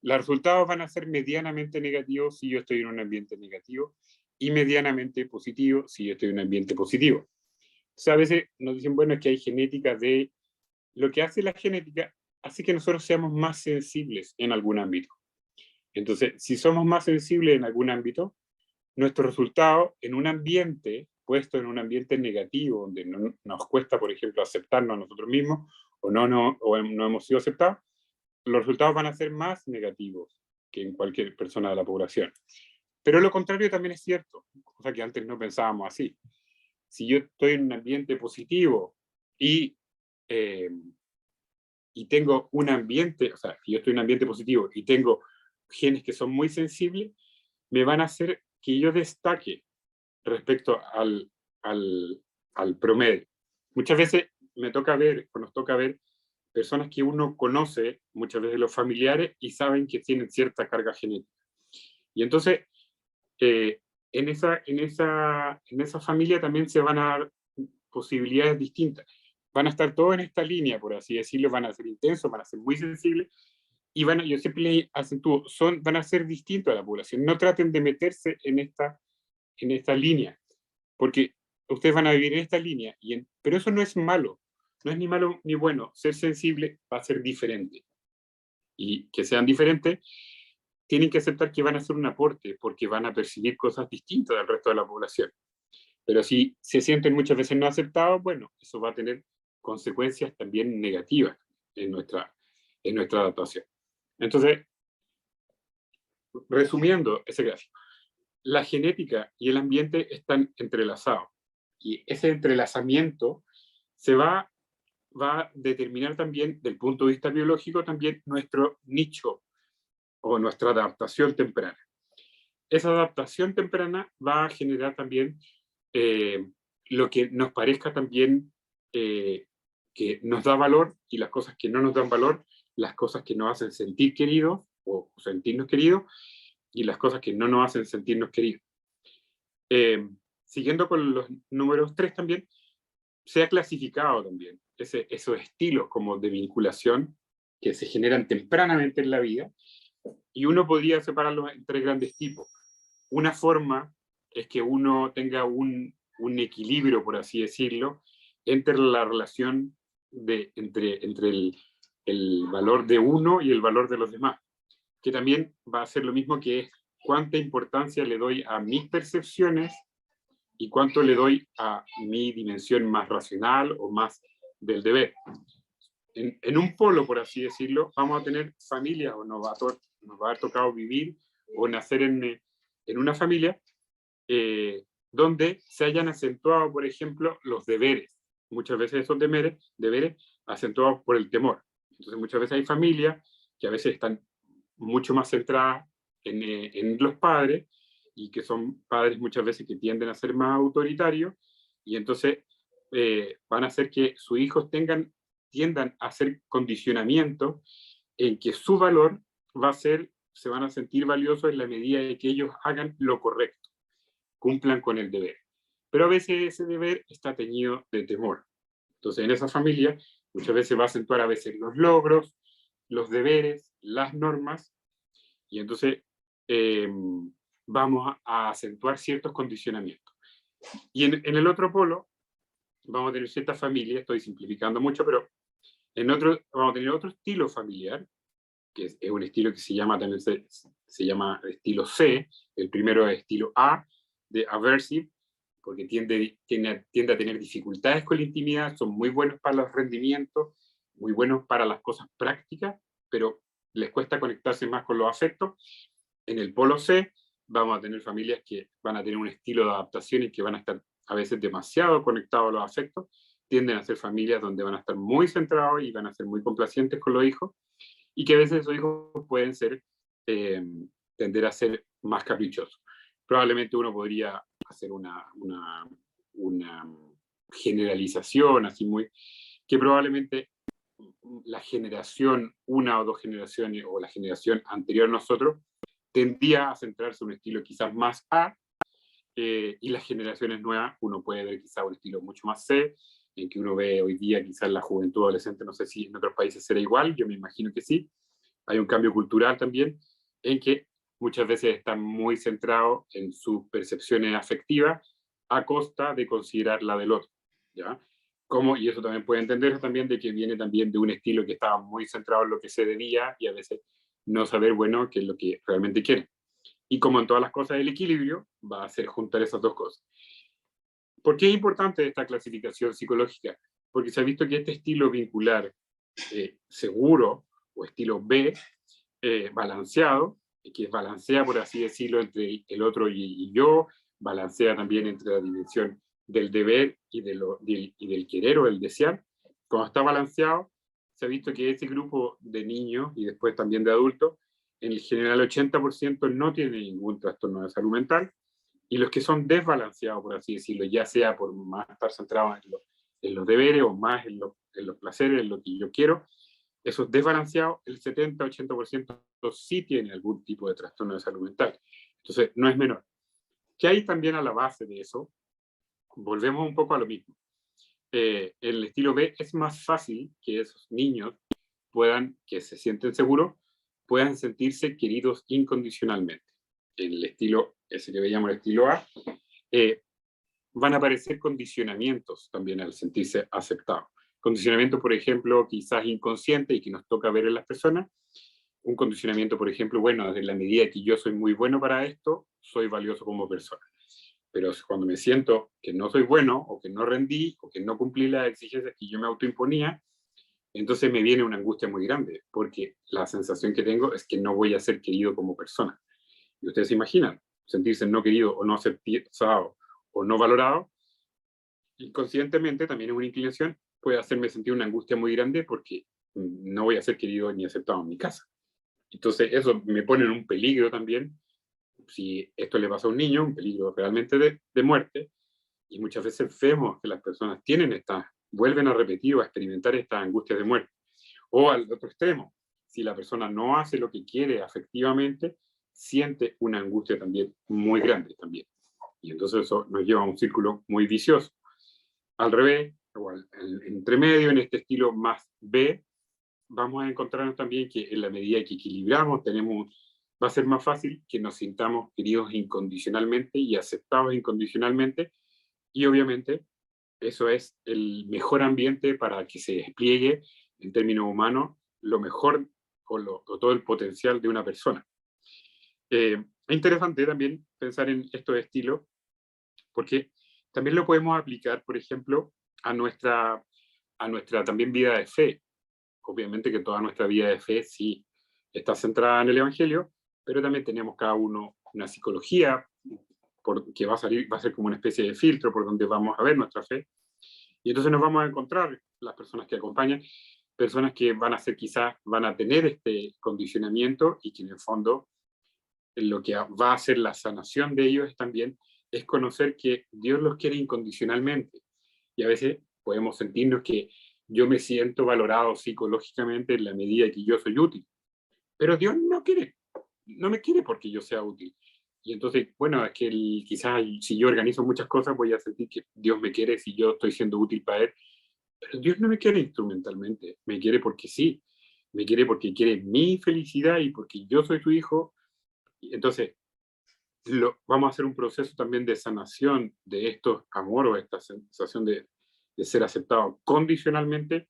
los resultados van a ser medianamente negativos si yo estoy en un ambiente negativo y medianamente positivos si yo estoy en un ambiente positivo. O sea, a veces nos dicen, bueno, es que hay genética de... Lo que hace la genética hace que nosotros seamos más sensibles en algún ámbito. Entonces, si somos más sensibles en algún ámbito, nuestro resultado en un ambiente, puesto en un ambiente negativo, donde no, nos cuesta, por ejemplo, aceptarnos a nosotros mismos, o no hemos sido aceptados, los resultados van a ser más negativos que en cualquier persona de la población. Pero lo contrario también es cierto, cosa que antes no pensábamos así. Si yo estoy en un ambiente positivo y tengo un ambiente, o sea, si yo estoy en un ambiente positivo y tengo genes que son muy sensibles, me van a hacer que yo destaque respecto al promedio. Muchas veces nos toca ver personas que uno conoce, muchas veces los familiares, y saben que tienen cierta carga genética. Y entonces, en esa familia también se van a dar posibilidades distintas. Van a estar todos en esta línea, por así decirlo, van a ser intensos, van a ser muy sensibles, y yo siempre les acentúo, van a ser distintos a la población. No traten de meterse en esta línea, porque ustedes van a vivir en esta línea, pero eso no es malo, no es ni malo ni bueno. Ser sensible va a ser diferente, y que sean diferentes, tienen que aceptar que van a hacer un aporte, porque van a percibir cosas distintas del resto de la población. Pero si se sienten muchas veces no aceptados, bueno, eso va a tener consecuencias también negativas en nuestra adaptación. Entonces, resumiendo ese gráfico, la genética y el ambiente están entrelazados, y ese entrelazamiento se va a determinar también, del punto de vista biológico, también nuestro nicho o nuestra adaptación temprana. Esa adaptación temprana va a generar también lo que nos parezca también que nos da valor, y las cosas que no nos dan valor, las cosas que nos hacen sentir queridos o sentirnos queridos, y las cosas que no nos hacen sentirnos queridos. Siguiendo con los números 3 también, se ha clasificado también esos estilos como de vinculación que se generan tempranamente en la vida, y uno podría separarlos en 3 grandes tipos. Una forma es que uno tenga un equilibrio, por así decirlo, entre la relación entre el valor de uno y el valor de los demás, que también va a ser lo mismo, que es cuánta importancia le doy a mis percepciones y cuánto le doy a mi dimensión más racional o más del deber. En un polo, por así decirlo, vamos a tener familias, o nos va a haber tocado vivir o nacer en una familia donde se hayan acentuado, por ejemplo, los deberes. Muchas veces esos deberes acentuados por el temor. Entonces muchas veces hay familias que a veces están mucho más centradas en los padres, y que son padres muchas veces que tienden a ser más autoritarios, y entonces van a hacer que sus hijos tiendan a hacer condicionamientos en que su valor se van a sentir valiosos en la medida de que ellos hagan lo correcto, cumplan con el deber. Pero a veces ese deber está teñido de temor. Entonces en esa familia muchas veces va a acentuar a veces los logros, los deberes, las normas, y entonces vamos a acentuar ciertos condicionamientos. Y en el otro polo vamos a tener ciertas familias, estoy simplificando mucho, pero vamos a tener otro estilo familiar, que es un estilo que se llama estilo C. El primero es estilo A, de aversive, porque tiende a tener dificultades con la intimidad, son muy buenos para los rendimientos, muy buenos para las cosas prácticas, pero les cuesta conectarse más con los afectos. En el polo C vamos a tener familias que van a tener un estilo de adaptación y que van a estar a veces demasiado conectados a los afectos. Tienden a ser familias donde van a estar muy centrados y van a ser muy complacientes con los hijos, y que a veces esos hijos pueden tender a ser más caprichosos. Probablemente uno podría hacer una generalización así que probablemente la generación, una o dos generaciones, o la generación anterior a nosotros, tendía a centrarse en un estilo quizás más A, y las generaciones nuevas uno puede ver quizás un estilo mucho más C, en que uno ve hoy día quizás la juventud adolescente, no sé si en otros países será igual, yo me imagino que sí. Hay un cambio cultural también, en que muchas veces están muy centrados en sus percepciones afectivas a costa de considerar la del otro, ¿ya? Y eso también puede entenderse también de que viene también de un estilo que estaba muy centrado en lo que se debía, y a veces no saber, bueno, qué es lo que realmente quiere. Y como en todas las cosas, el equilibrio va a ser juntar esas dos cosas. ¿Por qué es importante esta clasificación psicológica? Porque se ha visto que este estilo vincular seguro, o estilo B, balanceado, que balancea, por así decirlo, entre el otro y yo, balancea también entre la dimensión del deber y del querer o el desear. Cuando está balanceado, se ha visto que ese grupo de niños y después también de adultos, en general el 80% no tiene ningún trastorno de salud mental, y los que son desbalanceados, por así decirlo, ya sea por más estar centrados en los deberes o más en los placeres, en lo que yo quiero, esos desbalanceados, el 70-80% sí tiene algún tipo de trastorno de salud mental. Entonces, no es menor. ¿Qué hay también a la base de eso? Volvemos un poco a lo mismo. El estilo B es más fácil que esos niños que se sienten seguros, puedan sentirse queridos incondicionalmente. En el estilo, ese que veíamos, el estilo A, van a aparecer condicionamientos también al sentirse aceptados. Condicionamiento, por ejemplo, quizás inconsciente y que nos toca ver en las personas. Un condicionamiento, por ejemplo, bueno, en la medida que yo soy muy bueno para esto, soy valioso como persona. Pero cuando me siento que no soy bueno, o que no rendí, o que no cumplí las exigencias que yo me autoimponía, entonces me viene una angustia muy grande, porque la sensación que tengo es que no voy a ser querido como persona. Y ustedes se imaginan, sentirse no querido o no aceptado o no valorado, inconscientemente también es una inclinación, puede hacerme sentir una angustia muy grande porque no voy a ser querido ni aceptado en mi casa. Entonces eso me pone en un peligro también, si esto le pasa a un niño, un peligro realmente de muerte, y muchas veces vemos que las personas vuelven a repetir o a experimentar estas angustias de muerte. O al otro extremo, si la persona no hace lo que quiere afectivamente, siente una angustia también muy grande también. Y entonces eso nos lleva a un círculo muy vicioso. Al revés, igual, entre medio, en este estilo más B, vamos a encontrarnos también que en la medida que equilibramos, va a ser más fácil que nos sintamos queridos incondicionalmente y aceptados incondicionalmente, y obviamente eso es el mejor ambiente para que se despliegue en términos humanos lo mejor o todo el potencial de una persona. Es interesante también pensar en estos estilos, porque también lo podemos aplicar, por ejemplo, a nuestra también vida de fe. Obviamente que toda nuestra vida de fe sí está centrada en el Evangelio, pero también tenemos cada uno una psicología que va a ser como una especie de filtro por donde vamos a ver nuestra fe. Y entonces nos vamos a encontrar, las personas que acompañan, personas que van a tener este condicionamiento, y que en el fondo lo que va a hacer la sanación de ellos también es conocer que Dios los quiere incondicionalmente. Y a veces podemos sentirnos que yo me siento valorado psicológicamente en la medida que yo soy útil. Pero Dios no me quiere porque yo sea útil. Y entonces, bueno, es que quizás si yo organizo muchas cosas voy a sentir que Dios me quiere si yo estoy siendo útil para Él. Pero Dios no me quiere instrumentalmente, me quiere porque sí, me quiere porque quiere mi felicidad y porque yo soy su hijo. Y entonces, vamos a hacer un proceso también de sanación de estos amor o esta sensación de ser aceptado condicionalmente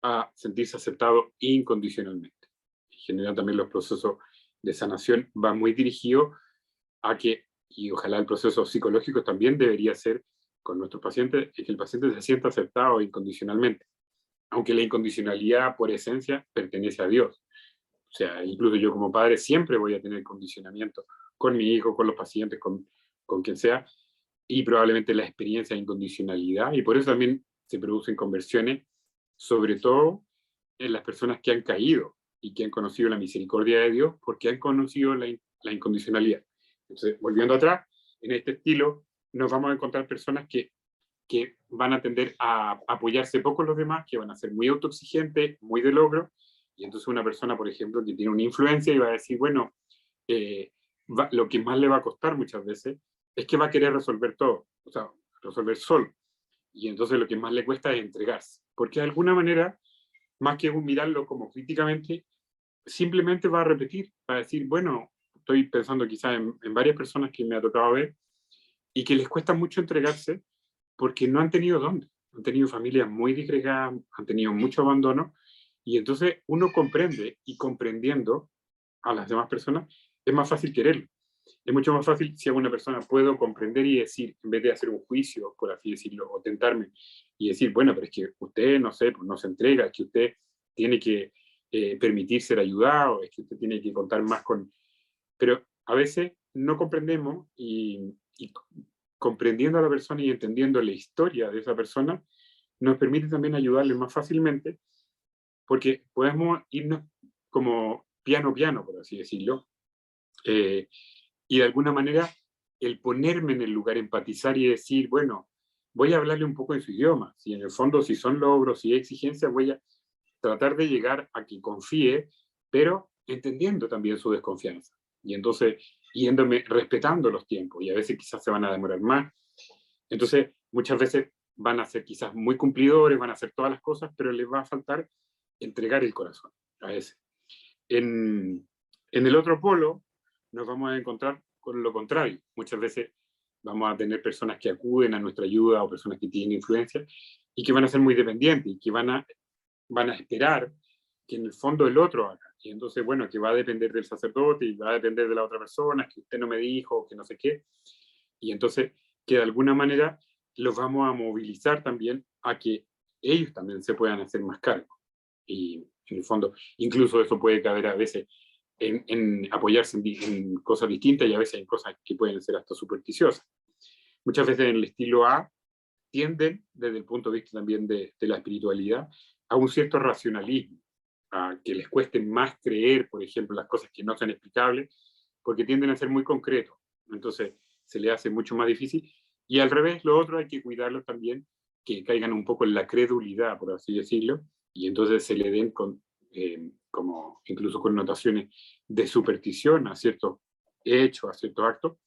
a sentirse aceptado incondicionalmente. En general también los procesos de sanación van muy dirigidos a que, y ojalá el proceso psicológico también debería ser con nuestros pacientes, es que el paciente se sienta aceptado incondicionalmente, aunque la incondicionalidad por esencia pertenece a Dios. O sea, incluso yo como padre siempre voy a tener condicionamiento con mi hijo, con los pacientes, con quien sea, y probablemente la experiencia de incondicionalidad, y por eso también se producen conversiones, sobre todo en las personas que han caído y que han conocido la misericordia de Dios, porque han conocido la incondicionalidad. Entonces, volviendo atrás, en este estilo nos vamos a encontrar personas que van a tender a apoyarse poco en los demás, que van a ser muy autoexigentes, muy de logro, y entonces una persona, por ejemplo, que tiene una influencia y va a decir, bueno, lo que más le va a costar muchas veces es que va a querer resolver todo, o sea, resolver solo. Y entonces lo que más le cuesta es entregarse, porque de alguna manera, más que mirarlo como críticamente, simplemente va a repetir, va a decir, bueno, estoy pensando quizás en varias personas que me ha tocado ver y que les cuesta mucho entregarse porque no han tenido dónde, han tenido familias muy disgregadas, han tenido mucho abandono, y entonces uno comprende, y comprendiendo a las demás personas, es más fácil quererlo. Es mucho más fácil si a una persona puedo comprender y decir, en vez de hacer un juicio, por así decirlo, o tentarme, y decir, bueno, pero es que usted, no sé, pues no se entrega, es que usted tiene que permitir ser ayudado, es que usted tiene que contar más con... pero a veces no comprendemos y comprendiendo a la persona y entendiendo la historia de esa persona, nos permite también ayudarle más fácilmente, porque podemos irnos como piano a piano, por así decirlo, y de alguna manera el ponerme en el lugar, empatizar y decir, bueno, voy a hablarle un poco en su idioma, si en el fondo si son logros, si hay exigencias, voy a tratar de llegar a que confíe, pero entendiendo también su desconfianza. Y entonces, yéndome, respetando los tiempos, y a veces quizás se van a demorar más. Entonces, muchas veces van a ser quizás muy cumplidores, van a hacer todas las cosas, pero les va a faltar entregar el corazón a ese. En el otro polo nos vamos a encontrar con lo contrario. Muchas veces vamos a tener personas que acuden a nuestra ayuda o personas que tienen influencia y que van a ser muy dependientes y que van a esperar que en el fondo el otro haga. Y entonces, bueno, que va a depender del sacerdote y va a depender de la otra persona, que usted no me dijo, que no sé qué. Y entonces, que de alguna manera los vamos a movilizar también a que ellos también se puedan hacer más cargo. Y en el fondo, incluso eso puede caber a veces en apoyarse en cosas distintas y a veces en cosas que pueden ser hasta supersticiosas. Muchas veces en el estilo A tienden, desde el punto de vista también de la espiritualidad, a un cierto racionalismo, a que les cueste más creer, por ejemplo, las cosas que no son explicables, porque tienden a ser muy concretos. Entonces, se les hace mucho más difícil. Y al revés, lo otro hay que cuidarlos también, que caigan un poco en la credulidad, por así decirlo, y entonces se le den como incluso connotaciones de superstición a ciertos hechos, a ciertos actos.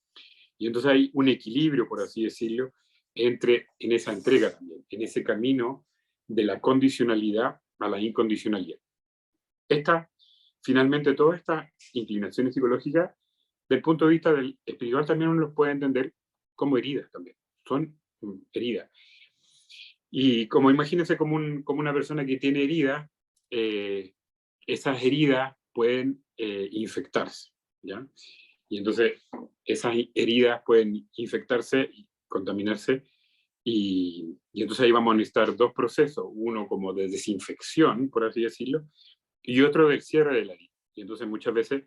Y entonces hay un equilibrio, por así decirlo, en esa entrega también, en ese camino de la condicionalidad a la incondicionalidad. Finalmente, todas estas inclinaciones psicológicas, del punto de vista del espiritual, también uno los puede entender como heridas también. Son heridas. Y como imagínense como una persona que tiene heridas, esas heridas pueden infectarse, ¿ya? Y entonces esas heridas pueden infectarse y contaminarse, y entonces ahí vamos a necesitar dos procesos, uno como de desinfección, por así decirlo, y otro del cierre de la herida. Y entonces muchas veces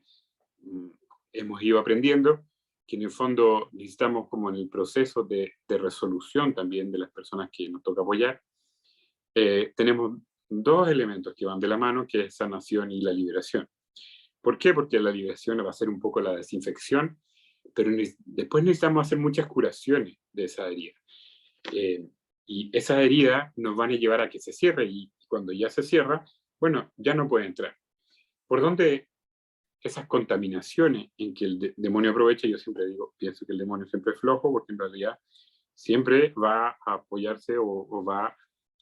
hemos ido aprendiendo que en el fondo necesitamos como en el proceso de resolución también de las personas que nos toca apoyar, tenemos dos elementos que van de la mano, que es sanación y la liberación. ¿Por qué? Porque la liberación va a ser un poco la desinfección, pero después necesitamos hacer muchas curaciones de esa herida. Y esas heridas nos van a llevar a que se cierre, y cuando ya se cierra, bueno, ya no puede entrar. ¿Por dónde esas contaminaciones en que el demonio aprovecha? Yo siempre pienso que el demonio siempre es flojo, porque en realidad siempre va a apoyarse o va a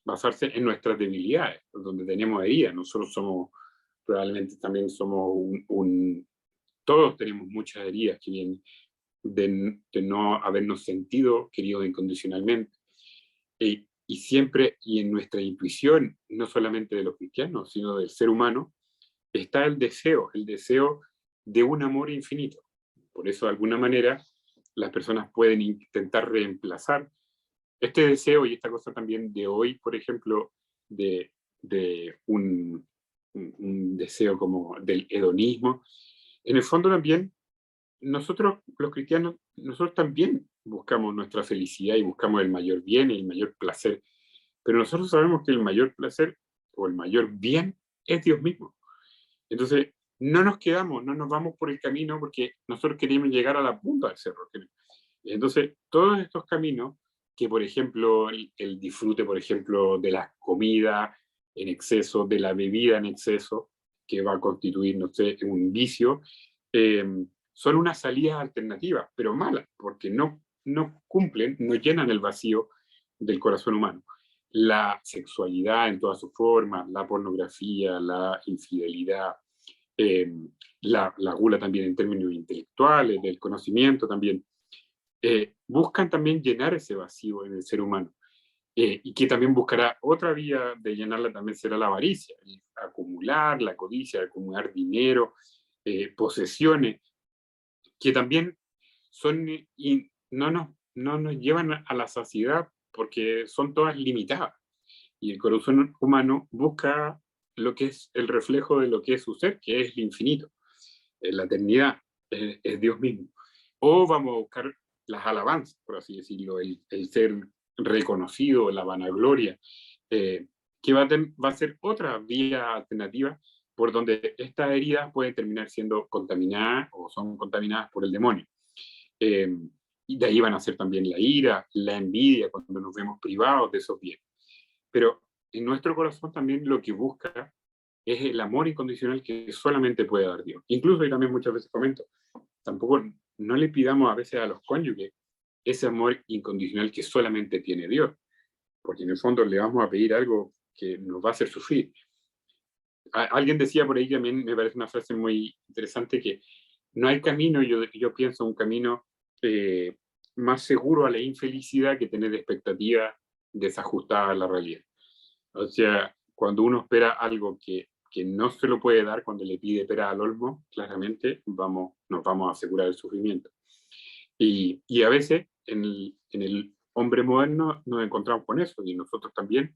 basarse en nuestras debilidades, donde tenemos heridas. Nosotros probablemente también somos todos tenemos muchas heridas que vienen de no habernos sentido queridos incondicionalmente. Y siempre, y en nuestra intuición, no solamente de los cristianos, sino del ser humano, está el deseo de un amor infinito. Por eso, de alguna manera, las personas pueden intentar reemplazar este deseo y esta cosa también de hoy, por ejemplo, de un deseo como del hedonismo. En el fondo también, nosotros los cristianos, nosotros también buscamos nuestra felicidad y buscamos el mayor bien y el mayor placer, pero nosotros sabemos que el mayor placer o el mayor bien es Dios mismo. Entonces, no nos vamos por el camino porque nosotros queremos llegar a la punta del cerro. Entonces, todos estos caminos, que por ejemplo, el disfrute, por ejemplo, de la comida en exceso, de la bebida en exceso, que va a constituir, no sé, un vicio, son unas salidas alternativas, pero malas, porque no cumplen, no llenan el vacío del corazón humano. La sexualidad en todas sus formas, la pornografía, la infidelidad, la gula también en términos intelectuales, del conocimiento también, buscan también llenar ese vacío en el ser humano. Y que también buscará otra vía de llenarla, también será la avaricia, acumular, la codicia, acumular dinero, posesiones, que también son y no nos llevan a la saciedad porque son todas limitadas. Y el corazón humano busca lo que es el reflejo de lo que es su ser, que es el infinito, la eternidad. es Dios mismo. O vamos a buscar las alabanzas, por así decirlo, el ser reconocido, la vanagloria, que va a ser otra vía alternativa por donde estas heridas pueden terminar siendo contaminadas o son contaminadas por el demonio. Y de ahí van a ser también la ira, la envidia, cuando nos vemos privados de esos bienes. Pero en nuestro corazón también lo que busca es el amor incondicional que solamente puede dar Dios. Incluso, y también muchas veces comento, tampoco no le pidamos a veces a los cónyuges ese amor incondicional que solamente tiene Dios, porque en el fondo le vamos a pedir algo que nos va a hacer sufrir. Alguien decía por ahí, también me parece una frase muy interesante, que no hay camino, yo pienso, un camino más seguro a la infelicidad que tener expectativas desajustadas a la realidad. O sea, cuando uno espera algo que no se lo puede dar, cuando le pide pera al olmo, claramente nos vamos a asegurar el sufrimiento. Y a veces en el hombre moderno nos encontramos con eso, y nosotros también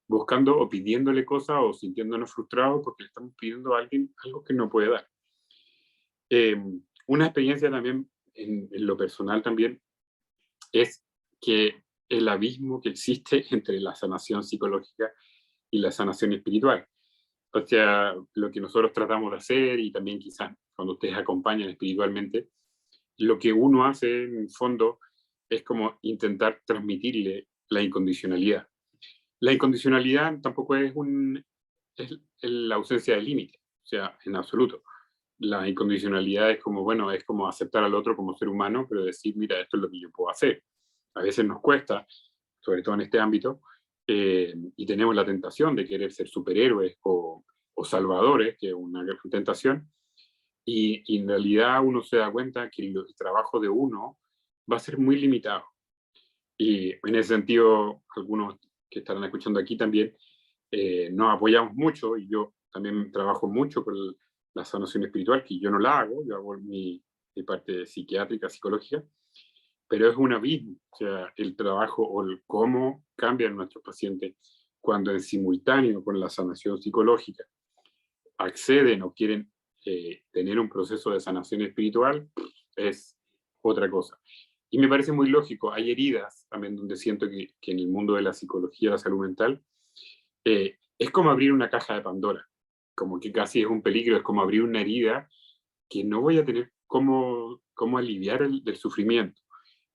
buscando o pidiéndole cosas o sintiéndonos frustrados porque le estamos pidiendo a alguien algo que no puede dar. Una experiencia también en lo personal también es que el abismo que existe entre la sanación psicológica y la sanación espiritual. O sea, lo que nosotros tratamos de hacer, y también quizás cuando ustedes acompañan espiritualmente, lo que uno hace en el fondo es como intentar transmitirle la incondicionalidad. La incondicionalidad tampoco es la ausencia de límite, o sea, en absoluto. La incondicionalidad es como, bueno, es como aceptar al otro como ser humano, pero decir, mira, esto es lo que yo puedo hacer. A veces nos cuesta, sobre todo en este ámbito, y tenemos la tentación de querer ser superhéroes o salvadores, que es una gran tentación, y en realidad uno se da cuenta que el trabajo de uno va a ser muy limitado. Y en ese sentido, algunos que estarán escuchando aquí también, nos apoyamos mucho, y yo también trabajo mucho con la sanación espiritual, que yo no la hago, yo hago mi parte psiquiátrica, psicológica, pero es un abismo, o sea, el trabajo o el cómo cambian nuestros pacientes cuando en simultáneo con la sanación psicológica acceden o quieren tener un proceso de sanación espiritual, es otra cosa. Y me parece muy lógico, hay heridas también donde siento que en el mundo de la psicología, la salud mental, es como abrir una caja de Pandora, como que casi es un peligro, es como abrir una herida que no voy a tener cómo aliviar del sufrimiento,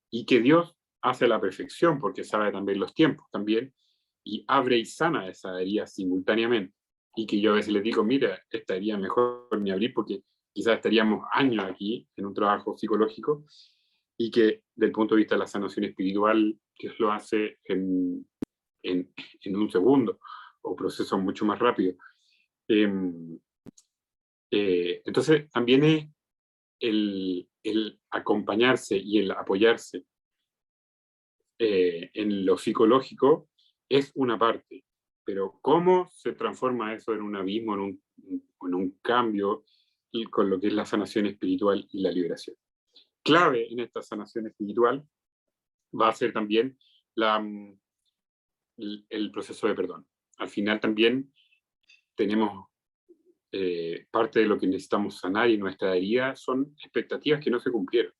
y que Dios hace a la perfección porque sabe también los tiempos también, y abre y sana esa herida simultáneamente, y que yo a veces les digo, mira, esta herida mejor ni abrir porque quizás estaríamos años aquí en un trabajo psicológico, y que del punto de vista de la sanación espiritual Dios lo hace en un segundo, o procesos mucho más rápido. Entonces también es el acompañarse y el apoyarse en lo psicológico es una parte, pero cómo se transforma eso en un abismo, en un cambio, y con lo que es la sanación espiritual y la liberación. Clave en esta sanación espiritual va a ser también el proceso de perdón. Al final también tenemos parte de lo que necesitamos sanar, y nuestra herida son expectativas que no se cumplieron.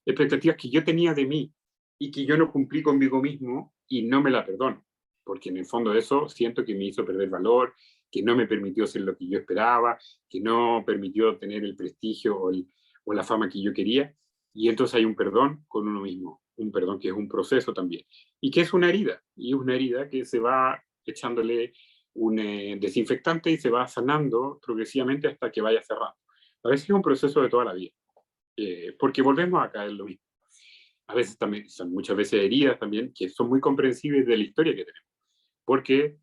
Expectativas que yo tenía de mí y que yo no cumplí conmigo mismo, y no me la perdono, porque en el fondo de eso siento que me hizo perder valor, que no me permitió ser lo que yo esperaba, que no permitió tener el prestigio o la fama que yo quería. Y entonces hay un perdón con uno mismo, un perdón que es un proceso también, y que es una herida, y es una herida que se va echándole un desinfectante y se va sanando progresivamente hasta que vaya cerrando. A veces es un proceso de toda la vida, porque volvemos a caer en lo mismo. A veces también, son muchas veces heridas también que son muy comprensibles de la historia que tenemos, porque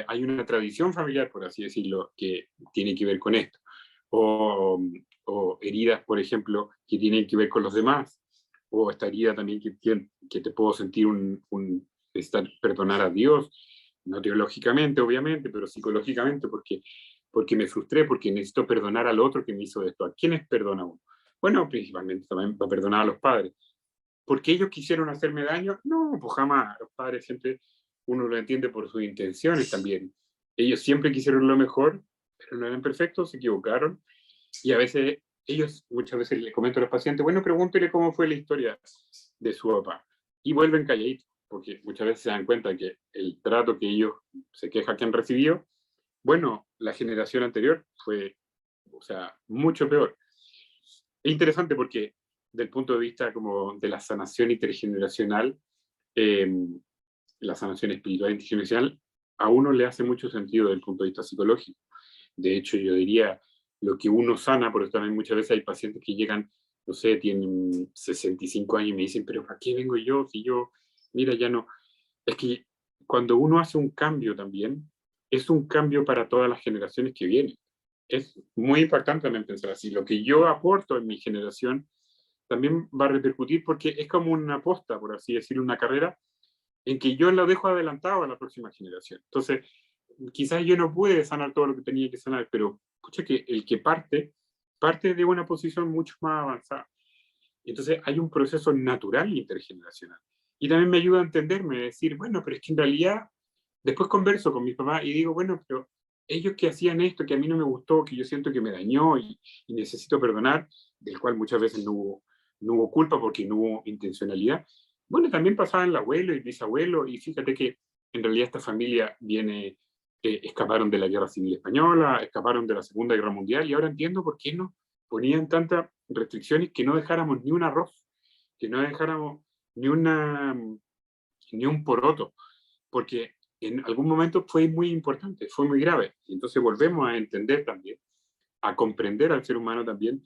hay una tradición familiar, por así decirlo, que tiene que ver con esto. O heridas, por ejemplo, que tienen que ver con los demás, o esta herida también que te puedo sentir estar perdonar a Dios, no teológicamente, obviamente, pero psicológicamente, porque me frustré, porque necesito perdonar al otro que me hizo esto. ¿A quiénes perdona uno? Bueno, principalmente también para perdonar a los padres. ¿Porque ellos quisieron hacerme daño? No, pues jamás. Los padres siempre, uno lo entiende por sus intenciones también. Ellos siempre quisieron lo mejor, pero no eran perfectos, se equivocaron, y a veces ellos muchas veces les comento a los pacientes, bueno, pregúntele cómo fue la historia de su papá. Y vuelven calladitos, porque muchas veces se dan cuenta que el trato que ellos se quejan que han recibido, bueno, la generación anterior fue, o sea, mucho peor. Es interesante porque, del punto de vista como de la sanación intergeneracional, la sanación espiritual intergeneracional, a uno le hace mucho sentido desde el punto de vista psicológico. De hecho, yo diría, lo que uno sana, porque también muchas veces hay pacientes que llegan, no sé, tienen 65 años y me dicen, pero ¿para qué vengo yo? Si yo, mira, ya no. Es que cuando uno hace un cambio también, es un cambio para todas las generaciones que vienen. Es muy importante también pensar así. Lo que yo aporto en mi generación también va a repercutir porque es como una aposta, por así decirlo, una carrera en que yo lo dejo adelantado a la próxima generación. Entonces, quizás yo no pude sanar todo lo que tenía que sanar, pero escucha que el que parte de una posición mucho más avanzada. Entonces, hay un proceso natural intergeneracional. Y también me ayuda a entenderme, a decir, bueno, pero es que en realidad, después converso con mi papá y digo, bueno, pero ellos que hacían esto, que a mí no me gustó, que yo siento que me dañó y necesito perdonar, del cual muchas veces no hubo culpa porque no hubo intencionalidad, bueno, también pasaba en el abuelo y bisabuelo, y fíjate que en realidad esta familia viene, escaparon de la Guerra Civil Española, escaparon de la Segunda Guerra Mundial, y ahora entiendo por qué no ponían tantas restricciones que no dejáramos ni un arroz, que no dejáramos ni, ni un poroto, porque en algún momento fue muy importante, fue muy grave. Y entonces volvemos a entender también, a comprender al ser humano también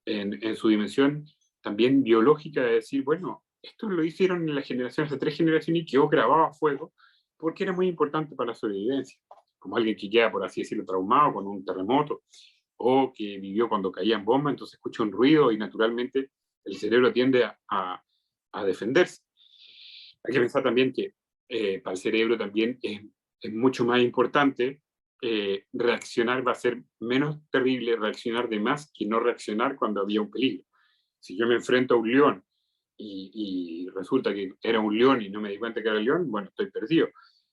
en su dimensión también biológica, de decir, bueno, esto lo hicieron en las generaciones, de 3 generaciones, y quedó grabado a fuego, porque era muy importante para la sobrevivencia. Como alguien que queda, por así decirlo, traumado con un terremoto, o que vivió cuando caían bombas, entonces escucha un ruido y naturalmente el cerebro tiende a defenderse. Hay que pensar también que para el cerebro también es mucho más importante reaccionar, va a ser menos terrible reaccionar de más que no reaccionar cuando había un peligro. Si yo me enfrento a un león y resulta que era un león y no me di cuenta que era un león, bueno, estoy perdido.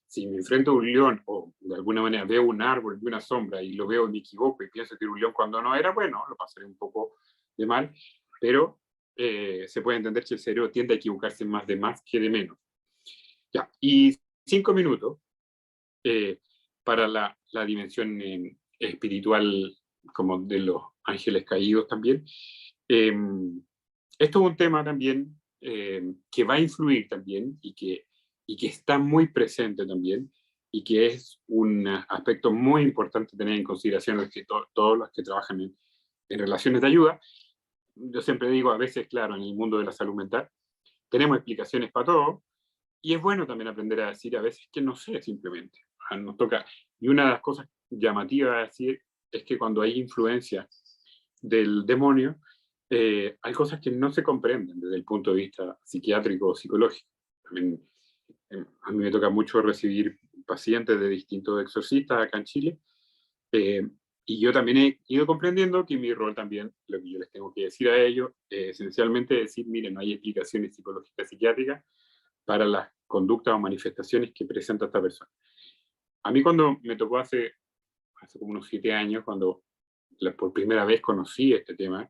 Si me enfrento a un león o de alguna manera veo un árbol, veo una sombra y lo veo y me equivoco y pienso que era un león cuando no era, bueno, lo pasaré un poco de mal, pero se puede entender que el cerebro tiende a equivocarse más de más que de menos. Ya, y 5 minutos para la dimensión espiritual como de los ángeles caídos también. Esto es un tema también que va a influir también y que está muy presente también y que es un aspecto muy importante tener en consideración los que todos los que trabajan en relaciones de ayuda. Yo siempre digo, a veces, claro, en el mundo de la salud mental, tenemos explicaciones para todo, y es bueno también aprender a decir a veces que no sé simplemente. Nos toca. Y una de las cosas llamativas a decir es que cuando hay influencia del demonio, hay cosas que no se comprenden desde el punto de vista psiquiátrico o psicológico. También, a mí me toca mucho recibir pacientes de distintos exorcistas acá en Chile, y yo también he ido comprendiendo que mi rol también, lo que yo les tengo que decir a ellos, esencialmente decir, miren, no hay explicaciones psicológicas psiquiátricas para las conductas o manifestaciones que presenta esta persona. A mí cuando me tocó hace como unos 7 años, cuando por primera vez conocí este tema,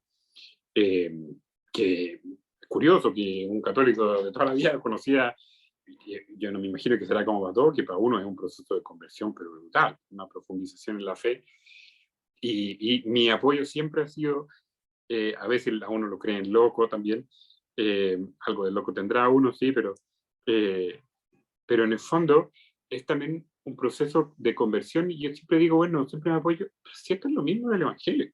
que es curioso que un católico de toda la vida conocía, yo no me imagino que será como para todos, que para uno es un proceso de conversión, pero brutal, una profundización en la fe, y mi apoyo siempre ha sido, a veces a uno lo creen loco también, algo de loco tendrá uno, sí, pero en el fondo es también un proceso de conversión, y yo siempre digo, bueno, siempre me apoyo, pero si esto es lo mismo del Evangelio.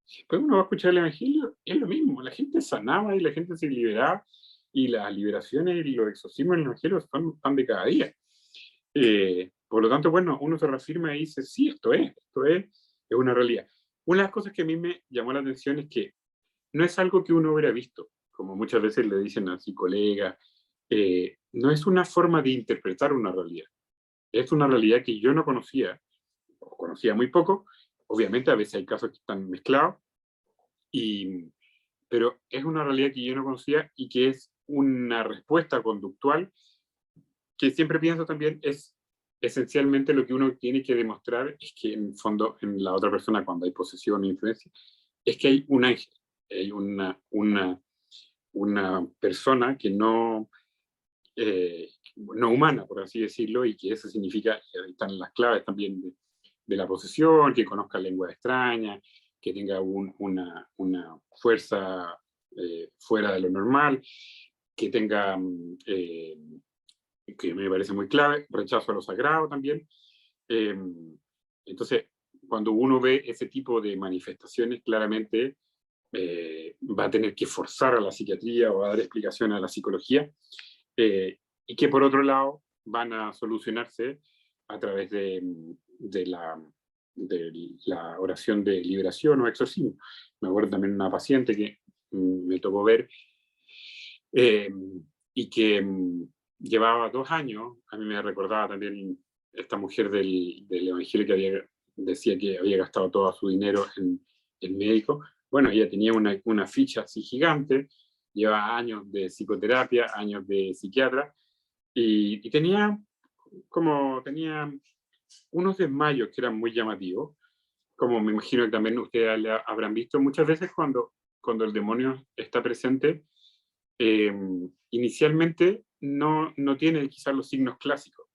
Después uno va a escuchar el Evangelio, es lo mismo, la gente sanaba y la gente se liberaba, y las liberaciones y los exorcismos en el Evangelio son pan de cada día. Por lo tanto, bueno, uno se reafirma y dice, sí, esto es una realidad. Una de las cosas que a mí me llamó la atención es que no es algo que uno hubiera visto, como muchas veces le dicen así colegas, no es una forma de interpretar una realidad, es una realidad que yo no conocía, o conocía muy poco. Obviamente a veces hay casos que están mezclados, pero es una realidad que yo no conocía y que es una respuesta conductual que siempre pienso también es esencialmente lo que uno tiene que demostrar, es que en el fondo en la otra persona, cuando hay posesión e influencia, es que hay un ángel, hay una persona que no humana, por así decirlo, y que eso significa, ahí están las claves también de la posesión, que conozca lengua extraña, que tenga una fuerza fuera de lo normal, que tenga, que me parece muy clave, rechazo a lo sagrado también. Entonces, cuando uno ve ese tipo de manifestaciones, claramente va a tener que forzar a la psiquiatría o a dar explicación a la psicología, y que por otro lado van a solucionarse a través de la oración de liberación o exorcismo. Me acuerdo también de una paciente que me tocó ver y que llevaba 2 años, a mí me recordaba también esta mujer del Evangelio que decía que había gastado todo su dinero en médico. Bueno, ella tenía una ficha así gigante, lleva años de psicoterapia, años de psiquiatra, y tenía unos desmayos que eran muy llamativos, como me imagino que también ustedes habrán visto muchas veces cuando el demonio está presente, inicialmente no tiene quizás los signos clásicos,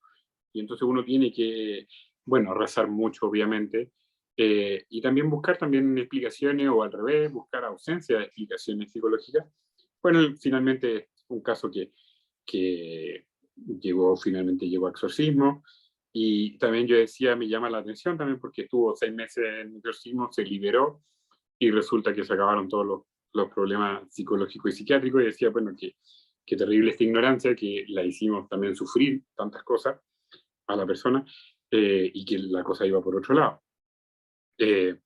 y entonces uno tiene que, bueno, rezar mucho, obviamente, y también buscar también explicaciones, o al revés, buscar ausencia de explicaciones psicológicas. Bueno, finalmente un caso que finalmente llegó a exorcismo, y también yo decía, me llama la atención también porque estuvo 6 meses en exorcismo, se liberó, y resulta que se acabaron todos los problemas psicológicos y psiquiátricos, y decía, bueno, qué terrible esta ignorancia, que la hicimos también sufrir tantas cosas a la persona, y que la cosa iba por otro lado. Es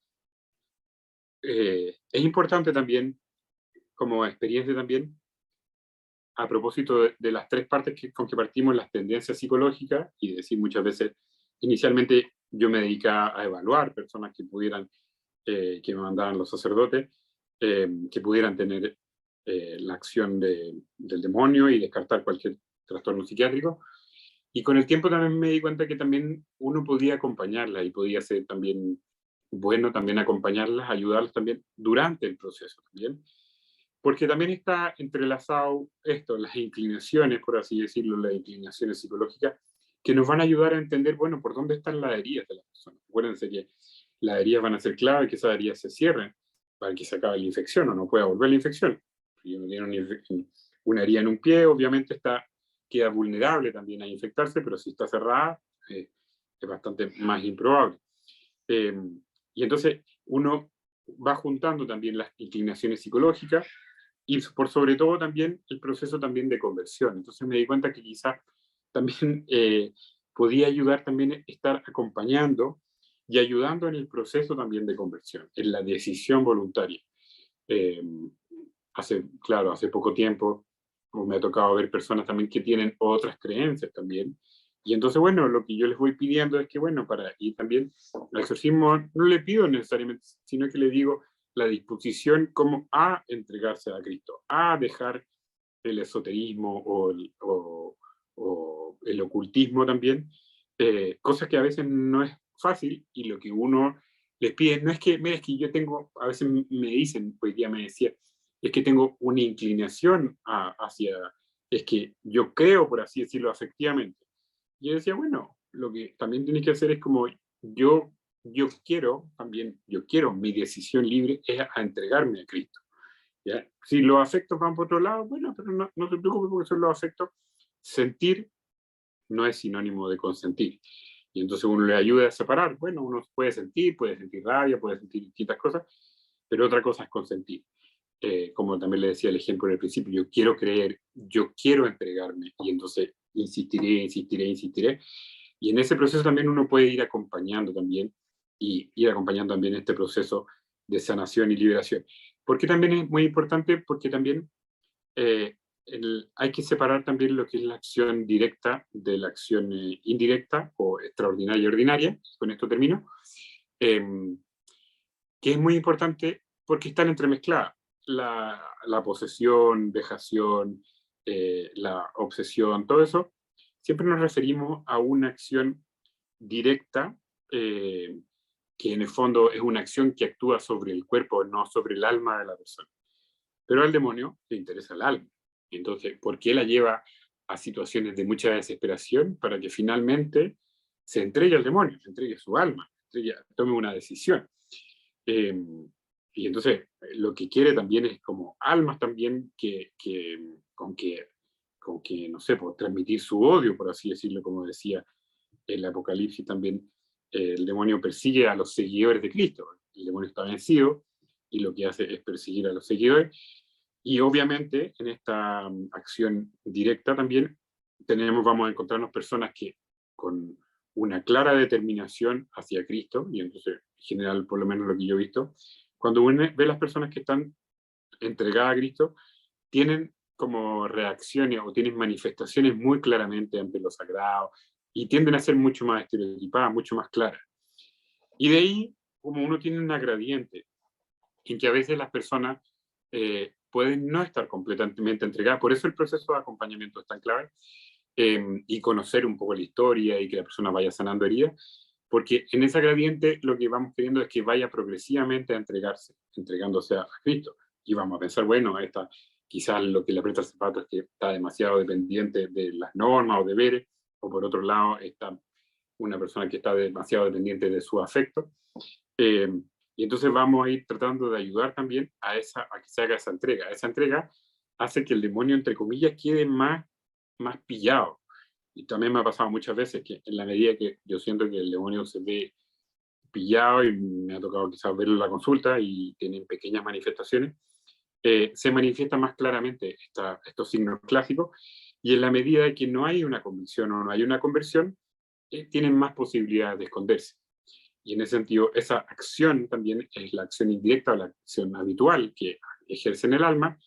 importante también, como experiencia también, a propósito de las 3 partes con que partimos, las tendencias psicológicas, y decir muchas veces, inicialmente yo me dedicaba a evaluar personas que pudieran, que me mandaran los sacerdotes, que pudieran tener la acción del demonio y descartar cualquier trastorno psiquiátrico. Y con el tiempo también me di cuenta que también uno podía acompañarlas, y podía ser también bueno también acompañarlas, ayudarlas también durante el proceso también. Porque también está entrelazado esto, las inclinaciones, por así decirlo, las inclinaciones psicológicas, que nos van a ayudar a entender, bueno, por dónde están las heridas de las personas. Acuérdense que las heridas van a ser clave, que esas heridas se cierren para que se acabe la infección o no pueda volver la infección. Si uno tiene una herida en un pie, obviamente queda vulnerable también a infectarse, pero si está cerrada, es bastante más improbable. Y entonces uno va juntando también las inclinaciones psicológicas, y por sobre todo también el proceso también de conversión. Entonces me di cuenta que quizás también podía ayudar también a estar acompañando y ayudando en el proceso también de conversión, en la decisión voluntaria. Hace poco tiempo me ha tocado ver personas también que tienen otras creencias también, y entonces, bueno, lo que yo les voy pidiendo es que, bueno, y también al exorcismo no le pido necesariamente, sino que le digo la disposición como a entregarse a Cristo, a dejar el esoterismo o el ocultismo también, cosas que a veces no es fácil, y lo que uno les pide no es que, mira, es que yo tengo, a veces me dicen, hoy día me decía, es que tengo una inclinación es que yo creo, por así decirlo, afectivamente. Y yo decía, bueno, lo que también tienes que hacer es como yo quiero mi decisión libre es a entregarme a Cristo. ¿Ya? Si los afectos van por otro lado, bueno, pero no te preocupes porque son los afectos. Sentir no es sinónimo de consentir. Y entonces uno le ayuda a separar. Bueno, uno puede sentir rabia, puede sentir distintas cosas, pero otra cosa es consentir. Como también le decía el ejemplo en el principio, yo quiero creer, yo quiero entregarme, y entonces insistiré. Y en ese proceso también uno puede ir acompañando también, y ir acompañando también este proceso de sanación y liberación. Porque también es muy importante, porque también hay que separar también lo que es la acción directa de la acción indirecta o extraordinaria y ordinaria, con esto termino, que es muy importante porque están entremezcladas. La posesión, vejación, la obsesión, todo eso, siempre nos referimos a una acción directa, que en el fondo es una acción que actúa sobre el cuerpo, no sobre el alma de la persona. Pero al demonio le interesa el alma. Entonces, ¿por qué la lleva a situaciones de mucha desesperación? Para que finalmente se entregue al demonio, se entregue su alma, tome una decisión. Y entonces lo que quiere también es como almas también con que, no sé, por transmitir su odio, por así decirlo, como decía el Apocalipsis también, el demonio persigue a los seguidores de Cristo. El demonio está vencido y lo que hace es perseguir a los seguidores. Y obviamente en esta acción directa también vamos a encontrarnos personas que con una clara determinación hacia Cristo, y entonces en general, por lo menos lo que yo he visto, cuando uno ve las personas que están entregadas a Cristo, tienen como reacciones o tienen manifestaciones muy claramente ante lo sagrado y tienden a ser mucho más estereotipadas, mucho más claras. Y de ahí, como uno tiene una gradiente, en que a veces las personas pueden no estar completamente entregadas, por eso el proceso de acompañamiento es tan clave, y conocer un poco la historia y que la persona vaya sanando heridas, porque en esa gradiente lo que vamos queriendo es que vaya progresivamente a entregándose a Cristo. Y vamos a pensar, bueno, quizás lo que le aprieta el zapato es que está demasiado dependiente de las normas o deberes, o por otro lado está una persona que está demasiado dependiente de su afecto. Y entonces vamos a ir tratando de ayudar también a que se haga esa entrega. Esa entrega hace que el demonio, entre comillas, quede más pillado. Y también me ha pasado muchas veces que en la medida que yo siento que el demonio se ve pillado, y me ha tocado quizás verlo en la consulta y tienen pequeñas manifestaciones, se manifiesta más claramente estos signos clásicos, y en la medida de que no hay una convicción o no hay una conversión, tienen más posibilidades de esconderse. Y en ese sentido, esa acción también es la acción indirecta o la acción habitual que ejercen el alma,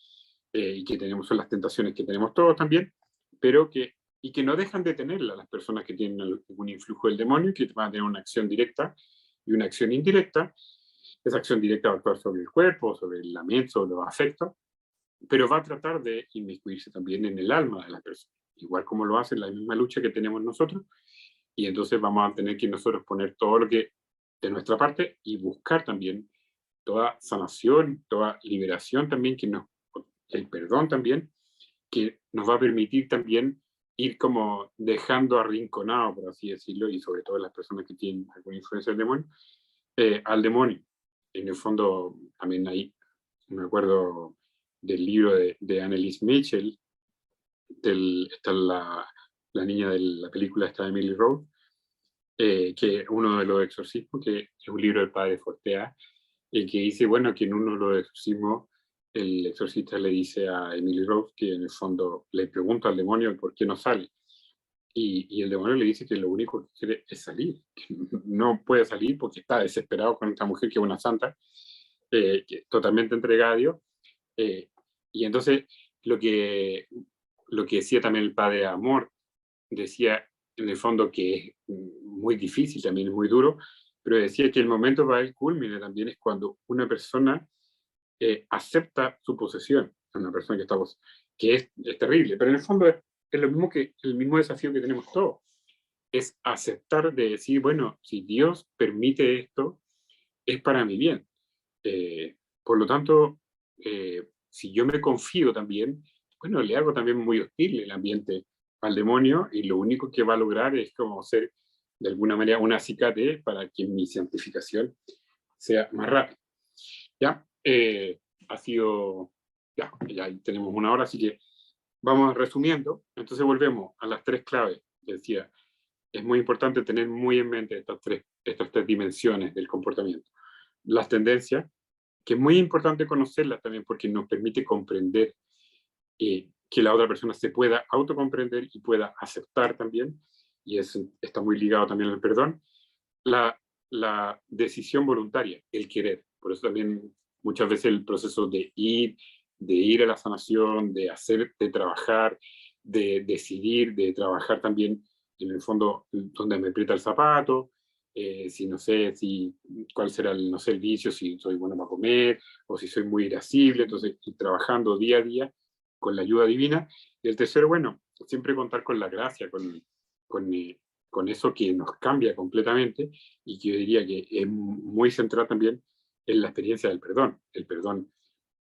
y que son las tentaciones que tenemos todos también, pero que no dejan de tenerla las personas que tienen algún influjo del demonio, que van a tener una acción directa y una acción indirecta. Esa acción directa va a actuar sobre el cuerpo, sobre el lamento, sobre los afectos, pero va a tratar de inmiscuirse también en el alma de las personas, igual como lo hace la misma lucha que tenemos nosotros. Y entonces vamos a tener que nosotros poner todo lo que de nuestra parte y buscar también toda sanación, toda liberación también, el perdón también, que nos va a permitir también ir como dejando arrinconado, por así decirlo, y sobre todo las personas que tienen alguna influencia del demonio, al demonio. En el fondo, también ahí me acuerdo del libro de Anneliese Mitchell, está la niña de la película esta de Emily Rose, que uno de los exorcismos, que es un libro del padre Fortea, que dice, bueno, que en uno de los exorcismos el exorcista le dice a Emily Rose que en el fondo le pregunta al demonio por qué no sale. Y el demonio le dice que lo único que quiere es salir, que no puede salir porque está desesperado con esta mujer que es una santa, que es totalmente entregada a Dios. Y entonces lo que decía también el padre Amor, decía en el fondo que es muy difícil, también es muy duro, pero decía que el momento para el culmine también es cuando una persona acepta su posesión, una persona que es terrible, pero en el fondo es lo mismo el mismo desafío que tenemos todos, es aceptar de decir, bueno, si Dios permite esto, es para mi bien. Por lo tanto, si yo me confío también, bueno, le hago también muy hostil el ambiente al demonio, y lo único que va a lograr es como ser de alguna manera un acicate para que mi santificación sea más rápida. ¿Ya? Ha sido, ya tenemos una hora, así que vamos resumiendo. Entonces volvemos a las tres claves. Decía, es muy importante tener muy en mente estas tres dimensiones del comportamiento. Las tendencias, que es muy importante conocerlas también porque nos permite comprender que la otra persona se pueda autocomprender y pueda aceptar también, y eso está muy ligado también al perdón. La decisión voluntaria, el querer. Por eso también muchas veces el proceso de ir a la sanación, de trabajar, de decidir, de trabajar también en el fondo donde me aprieta el zapato, si no sé cuál será el vicio, si soy bueno para comer o si soy muy irascible. Entonces ir trabajando día a día con la ayuda divina. Y el tercero, bueno, siempre contar con la gracia, con eso que nos cambia completamente, y que yo diría que es muy central también en la experiencia del perdón. El perdón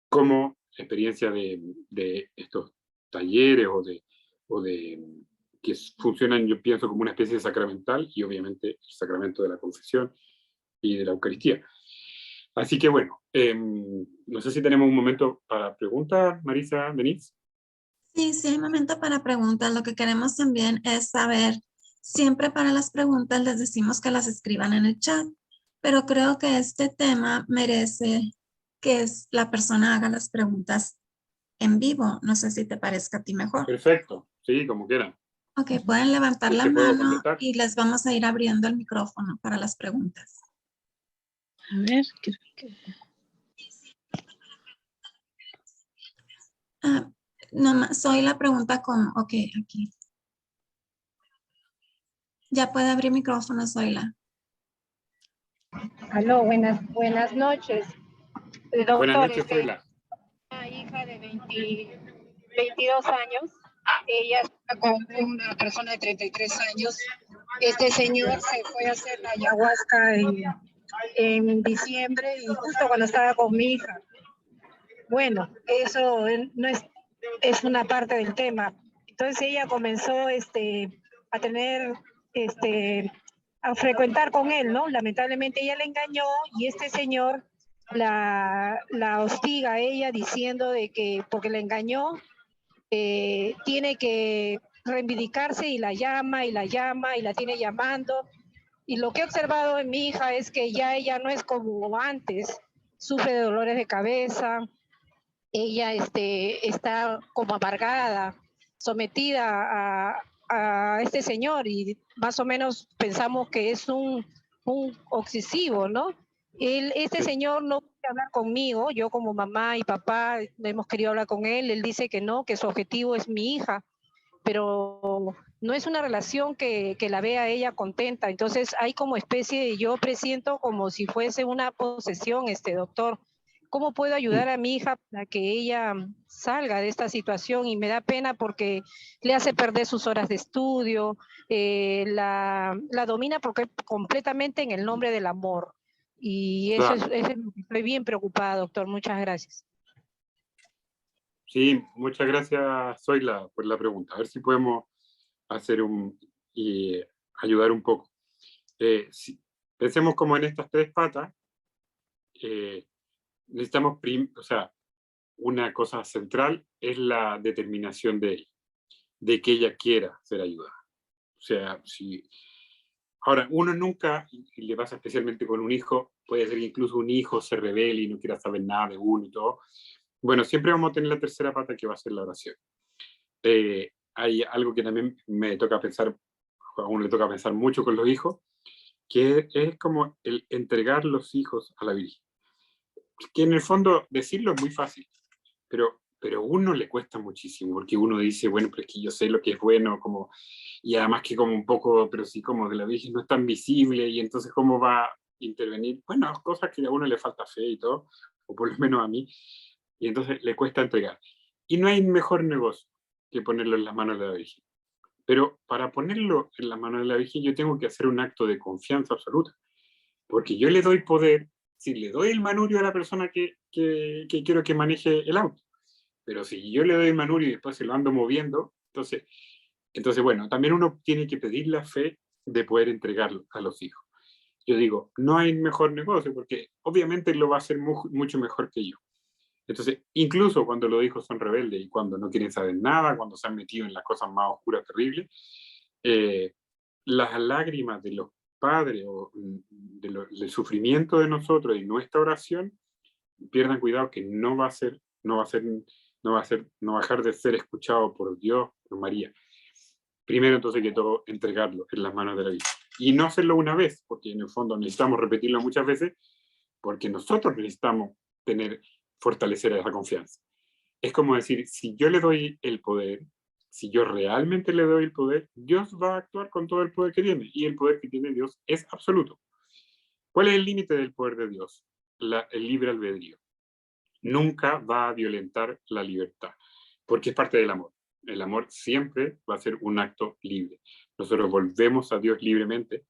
como experiencia de estos talleres o de que funcionan, yo pienso, como una especie de sacramental, y obviamente el sacramento de la confesión y de la Eucaristía. Así que bueno, no sé si tenemos un momento para preguntas, Marisa, Denise. Sí, sí hay momento para preguntas. Lo que queremos también es saber, siempre para las preguntas les decimos que las escriban en el chat, pero creo que este tema merece que la persona haga las preguntas en vivo. No sé si te parezca a ti mejor. Perfecto, sí, como quieran. Ok, pueden levantar ¿Es la que puedo mano contestar? y les vamos a ir abriendo el micrófono para las preguntas. A ver, No, soy la pregunta con, ok, aquí. Ya puede abrir micrófono, Zoila. Aló, buenas noches. Doctor, Buenas noches, Zoila. una hija de 22 años, ella está con una persona de 33 años. Este señor se fue a hacer la ayahuasca en diciembre y justo cuando estaba con mi hija. Bueno, eso no es una parte del tema. Entonces ella comenzó a tener, a frecuentar con él, ¿no? Lamentablemente ella le engañó y este señor la hostiga a ella diciendo de que porque le engañó tiene que reivindicarse y la llama y la llama y la tiene llamando. Y lo que he observado en mi hija es que ya ella no es como antes, sufre de dolores de cabeza, ella está como amargada, sometida a este señor y más o menos pensamos que es un obsesivo, ¿no? Este señor no quiere hablar conmigo, yo como mamá y papá hemos querido hablar con él dice que no, que su objetivo es mi hija, pero no es una relación que la vea ella contenta, entonces hay como especie de, yo presiento como si fuese una posesión, doctor. ¿Cómo puedo ayudar a mi hija para que ella salga de esta situación? Y me da pena porque le hace perder sus horas de estudio, la domina porque completamente en el nombre del amor. Y eso Claro. estoy bien preocupada, doctor. Muchas gracias. Sí, muchas gracias, Zoila, por la pregunta. A ver si podemos hacer y ayudar un poco. Pensemos como en estas tres patas. Necesitamos, o sea, una cosa central es la determinación de ella, de que ella quiera ser ayudada. O sea, si ahora uno nunca, y le pasa especialmente con un hijo, puede ser que incluso un hijo se rebele y no quiera saber nada de uno y todo. Bueno, siempre vamos a tener la tercera pata que va a ser la oración. Hay algo que también me toca pensar, a uno le toca pensar mucho con los hijos, que es como el entregar los hijos a la Virgen. Que en el fondo decirlo es muy fácil, pero a uno le cuesta muchísimo, porque uno dice, bueno, pero es que yo sé lo que es bueno, como, y además que como un poco, pero sí como de la Virgen no es tan visible, y entonces cómo va a intervenir. Bueno, cosas que a uno le falta fe y todo, o por lo menos a mí, y entonces le cuesta entregar. Y no hay mejor negocio que ponerlo en las manos de la Virgen. Pero para ponerlo en las manos de la Virgen yo tengo que hacer un acto de confianza absoluta, porque yo le doy poder, si le doy el manubrio a la persona que quiero que maneje el auto, pero si yo le doy el manubrio y después se lo ando moviendo, entonces bueno, también uno tiene que pedir la fe de poder entregarlo a los hijos. Yo digo, no hay mejor negocio, porque obviamente lo va a hacer mucho mejor que yo. Entonces, incluso cuando los hijos son rebeldes y cuando no quieren saber nada, cuando se han metido en las cosas más oscuras, terribles, las lágrimas de los padres o del sufrimiento de nosotros y nuestra oración, pierdan cuidado que no va a dejar de ser escuchado por Dios, por María. Primero, entonces, que todo entregarlo en las manos de la Virgen. Y no hacerlo una vez, porque en el fondo necesitamos repetirlo muchas veces, porque nosotros necesitamos fortalecer esa confianza. Es como decir, si yo le doy el poder, si yo realmente le doy el poder, Dios va a actuar con todo el poder que tiene, y el poder que tiene Dios es absoluto. ¿Cuál es el límite del poder de Dios? El libre albedrío. Nunca va a violentar la libertad, porque es parte del amor. El amor siempre va a ser un acto libre. Nosotros volvemos a Dios libremente,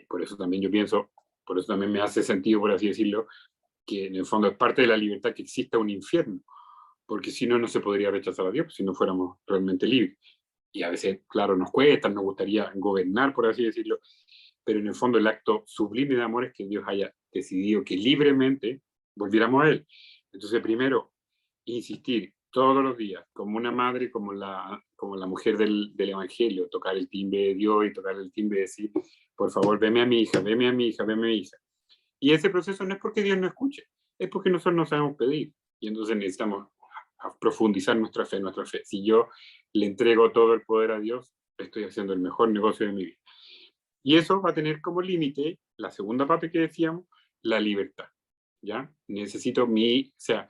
por eso también yo pienso, por eso también me hace sentido, por así decirlo, que en el fondo es parte de la libertad que exista un infierno, porque si no, no se podría rechazar a Dios, si no fuéramos realmente libres. Y a veces, claro, nos cuesta, nos gustaría gobernar, por así decirlo, pero en el fondo el acto sublime de amor es que Dios haya decidido que libremente volviéramos a Él. Entonces, primero, insistir todos los días, como una madre, como la mujer del Evangelio, tocar el timbre de Dios y tocar el timbre de decir, por favor, veme a mi hija, veme a mi hija, veme a mi hija. Y ese proceso no es porque Dios no escuche, es porque nosotros no sabemos pedir. Y entonces necesitamos profundizar nuestra fe, nuestra fe. Si yo le entrego todo el poder a Dios, estoy haciendo el mejor negocio de mi vida. Y eso va a tener como límite, la segunda parte que decíamos, la libertad. ¿Ya? Necesito o sea,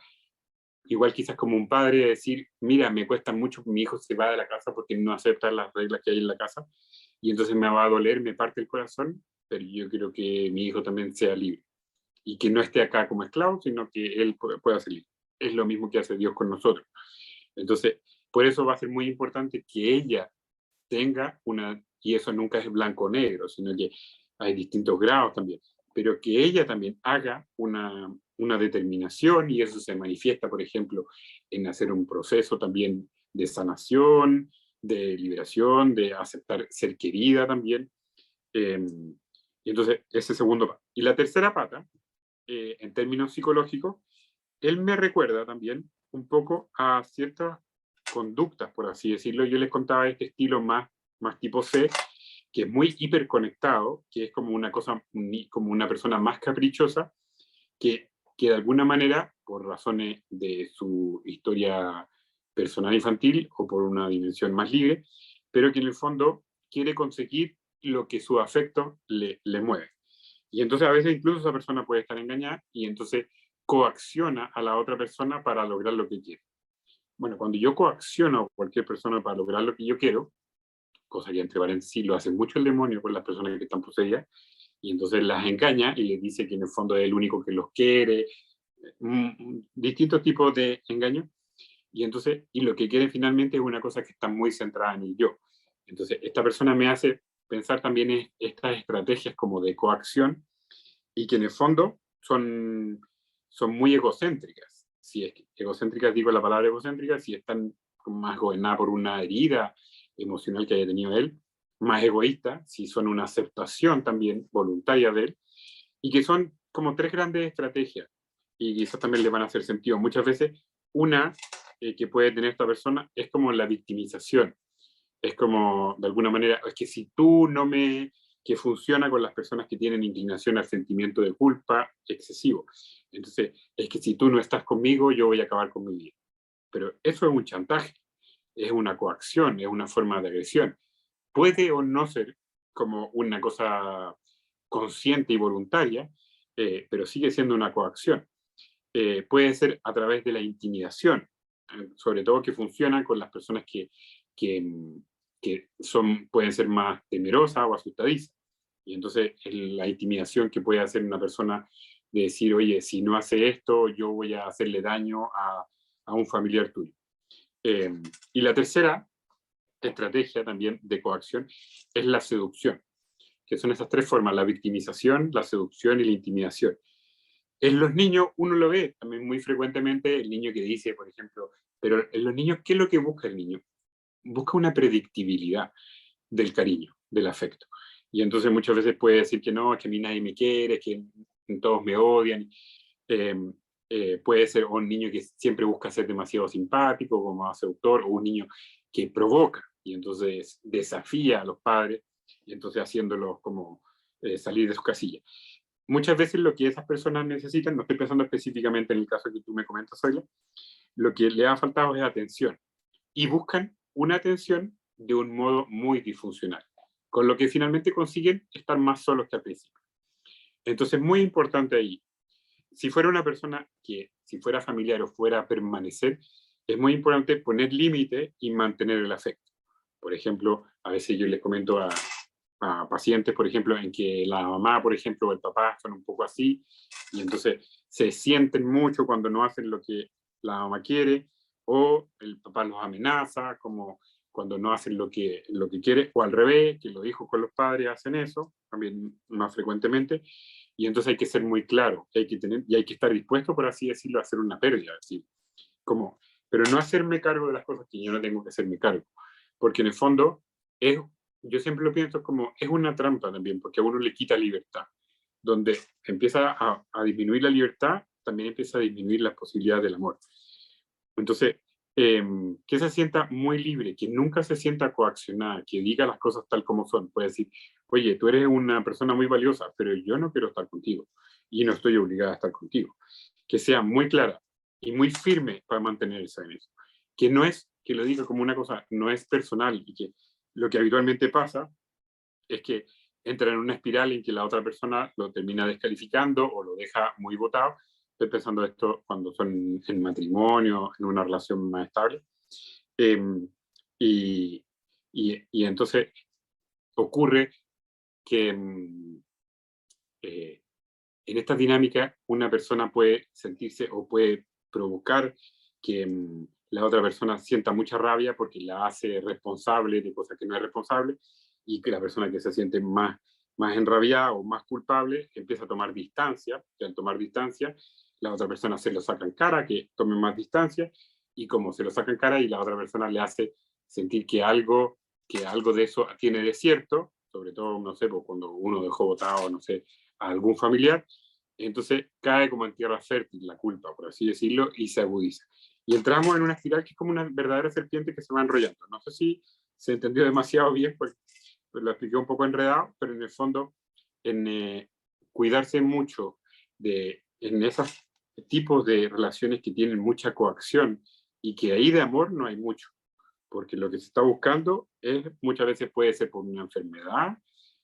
igual quizás como un padre decir, mira, me cuesta mucho que mi hijo se va de la casa porque no acepta las reglas que hay en la casa, y entonces me va a doler, me parte el corazón, pero yo quiero que mi hijo también sea libre, y que no esté acá como esclavo, sino que él pueda ser libre. Es lo mismo que hace Dios con nosotros. Entonces, por eso va a ser muy importante que ella tenga y eso nunca es blanco o negro, sino que hay distintos grados también, pero que ella también haga una determinación, y eso se manifiesta, por ejemplo, en hacer un proceso también de sanación, de liberación, de aceptar ser querida también. Y entonces, ese segundo paso. Y la tercera pata, en términos psicológicos, él me recuerda también un poco a ciertas conductas, por así decirlo. Yo les contaba este estilo más tipo C, que es muy hiperconectado, que es como una cosa, como una persona más caprichosa, que de alguna manera, por razones de su historia personal infantil o por una dimensión más libre, pero que en el fondo quiere conseguir lo que su afecto le mueve. Y entonces a veces incluso esa persona puede estar engañada y entonces coacciona a la otra persona para lograr lo que quiere. Bueno, cuando yo coacciono a cualquier persona para lograr lo que yo quiero, cosa que entre paréntesis lo hace mucho el demonio con las personas que están poseídas, y entonces las engaña y les dice que en el fondo es el único que los quiere, distintos tipos de engaños, y entonces, y lo que quieren finalmente es una cosa que está muy centrada en el yo. Entonces, esta persona me hace pensar también en estas estrategias como de coacción, y que en el fondo son muy egocéntricas. Si es que egocéntricas, digo la palabra egocéntrica, si están más gobernadas por una herida emocional que haya tenido él, más egoísta, si son una aceptación también voluntaria de él, y que son como tres grandes estrategias, y eso también le van a hacer sentido. Muchas veces, una que puede tener esta persona es como la victimización, es como, de alguna manera, es que si tú no me, que funciona con las personas que tienen inclinación al sentimiento de culpa excesivo. Entonces, es que si tú no estás conmigo, yo voy a acabar con mi vida. Pero eso es un chantaje, es una coacción, es una forma de agresión. Puede o no ser como una cosa consciente y voluntaria, pero sigue siendo una coacción. Puede ser a través de la intimidación, sobre todo que funciona con las personas que pueden ser más temerosas o asustadizas. Y entonces la intimidación que puede hacer una persona de decir, oye, si no hace esto, yo voy a hacerle daño a un familiar tuyo. Y la tercera estrategia también de coacción es la seducción, que son esas tres formas: la victimización, la seducción y la intimidación. En los niños uno lo ve también muy frecuentemente, el niño que dice, por ejemplo, pero en los niños, ¿qué es lo que busca el niño? Busca una predictibilidad del cariño, del afecto. Y entonces muchas veces puede decir que no, que a mí nadie me quiere, que todos me odian. Puede ser un niño que siempre busca ser demasiado simpático, como seductor, o un niño que provoca y entonces desafía a los padres, y entonces haciéndolos como salir de su casilla. Muchas veces lo que esas personas necesitan, no estoy pensando específicamente en el caso que tú me comentas, Zoila, lo que le ha faltado es atención. Y buscan una atención de un modo muy disfuncional, con lo que finalmente consiguen estar más solos que al principio. Entonces, muy importante ahí, si fuera una persona que, si fuera familiar o fuera a permanecer, es muy importante poner límite y mantener el afecto. Por ejemplo, a veces yo les comento a pacientes, por ejemplo, en que la mamá, por ejemplo, o el papá son un poco así, y entonces se sienten mucho cuando no hacen lo que la mamá quiere, o el papá los amenaza, como cuando no hacen lo que quiere, o al revés, que los hijos con los padres hacen eso, también más frecuentemente, y entonces hay que ser muy claro, hay que tener, y hay que estar dispuesto, por así decirlo, a hacer una pérdida, es decir, como pero no hacerme cargo de las cosas que yo no tengo que hacerme cargo, porque en el fondo yo siempre lo pienso como, es una trampa también, porque a uno le quita libertad. Donde empieza a disminuir la libertad, también empieza a disminuir las posibilidades del amor. Entonces, que se sienta muy libre, que nunca se sienta coaccionada, que diga las cosas tal como son. Puede decir, oye, tú eres una persona muy valiosa, pero yo no quiero estar contigo y no estoy obligada a estar contigo. Que sea muy clara y muy firme para mantenerse en eso. Que no es, que lo diga como una cosa, no es personal, y que lo que habitualmente pasa es que entra en una espiral en que la otra persona lo termina descalificando o lo deja muy botado. Estoy pensando esto cuando son en matrimonio, en una relación más estable. Y entonces ocurre que en esta dinámica una persona puede sentirse o puede provocar que la otra persona sienta mucha rabia porque la hace responsable de cosas que no es responsable, y que la persona que se siente más enrabiada o más culpable empieza a tomar distancia, y al tomar distancia la otra persona se lo saca en cara, que tome más distancia, y como se lo saca en cara y la otra persona le hace sentir que algo de eso tiene de cierto, sobre todo, no sé, pues cuando uno dejó botado, no sé, a algún familiar, entonces cae como en tierra fértil la culpa, por así decirlo, y se agudiza. Y entramos en una espiral que es como una verdadera serpiente que se va enrollando. No sé si se entendió demasiado bien, pues lo expliqué un poco enredado, pero en el fondo, en cuidarse mucho en esos tipos de relaciones que tienen mucha coacción y que ahí de amor no hay mucho, porque lo que se está buscando muchas veces puede ser por una enfermedad,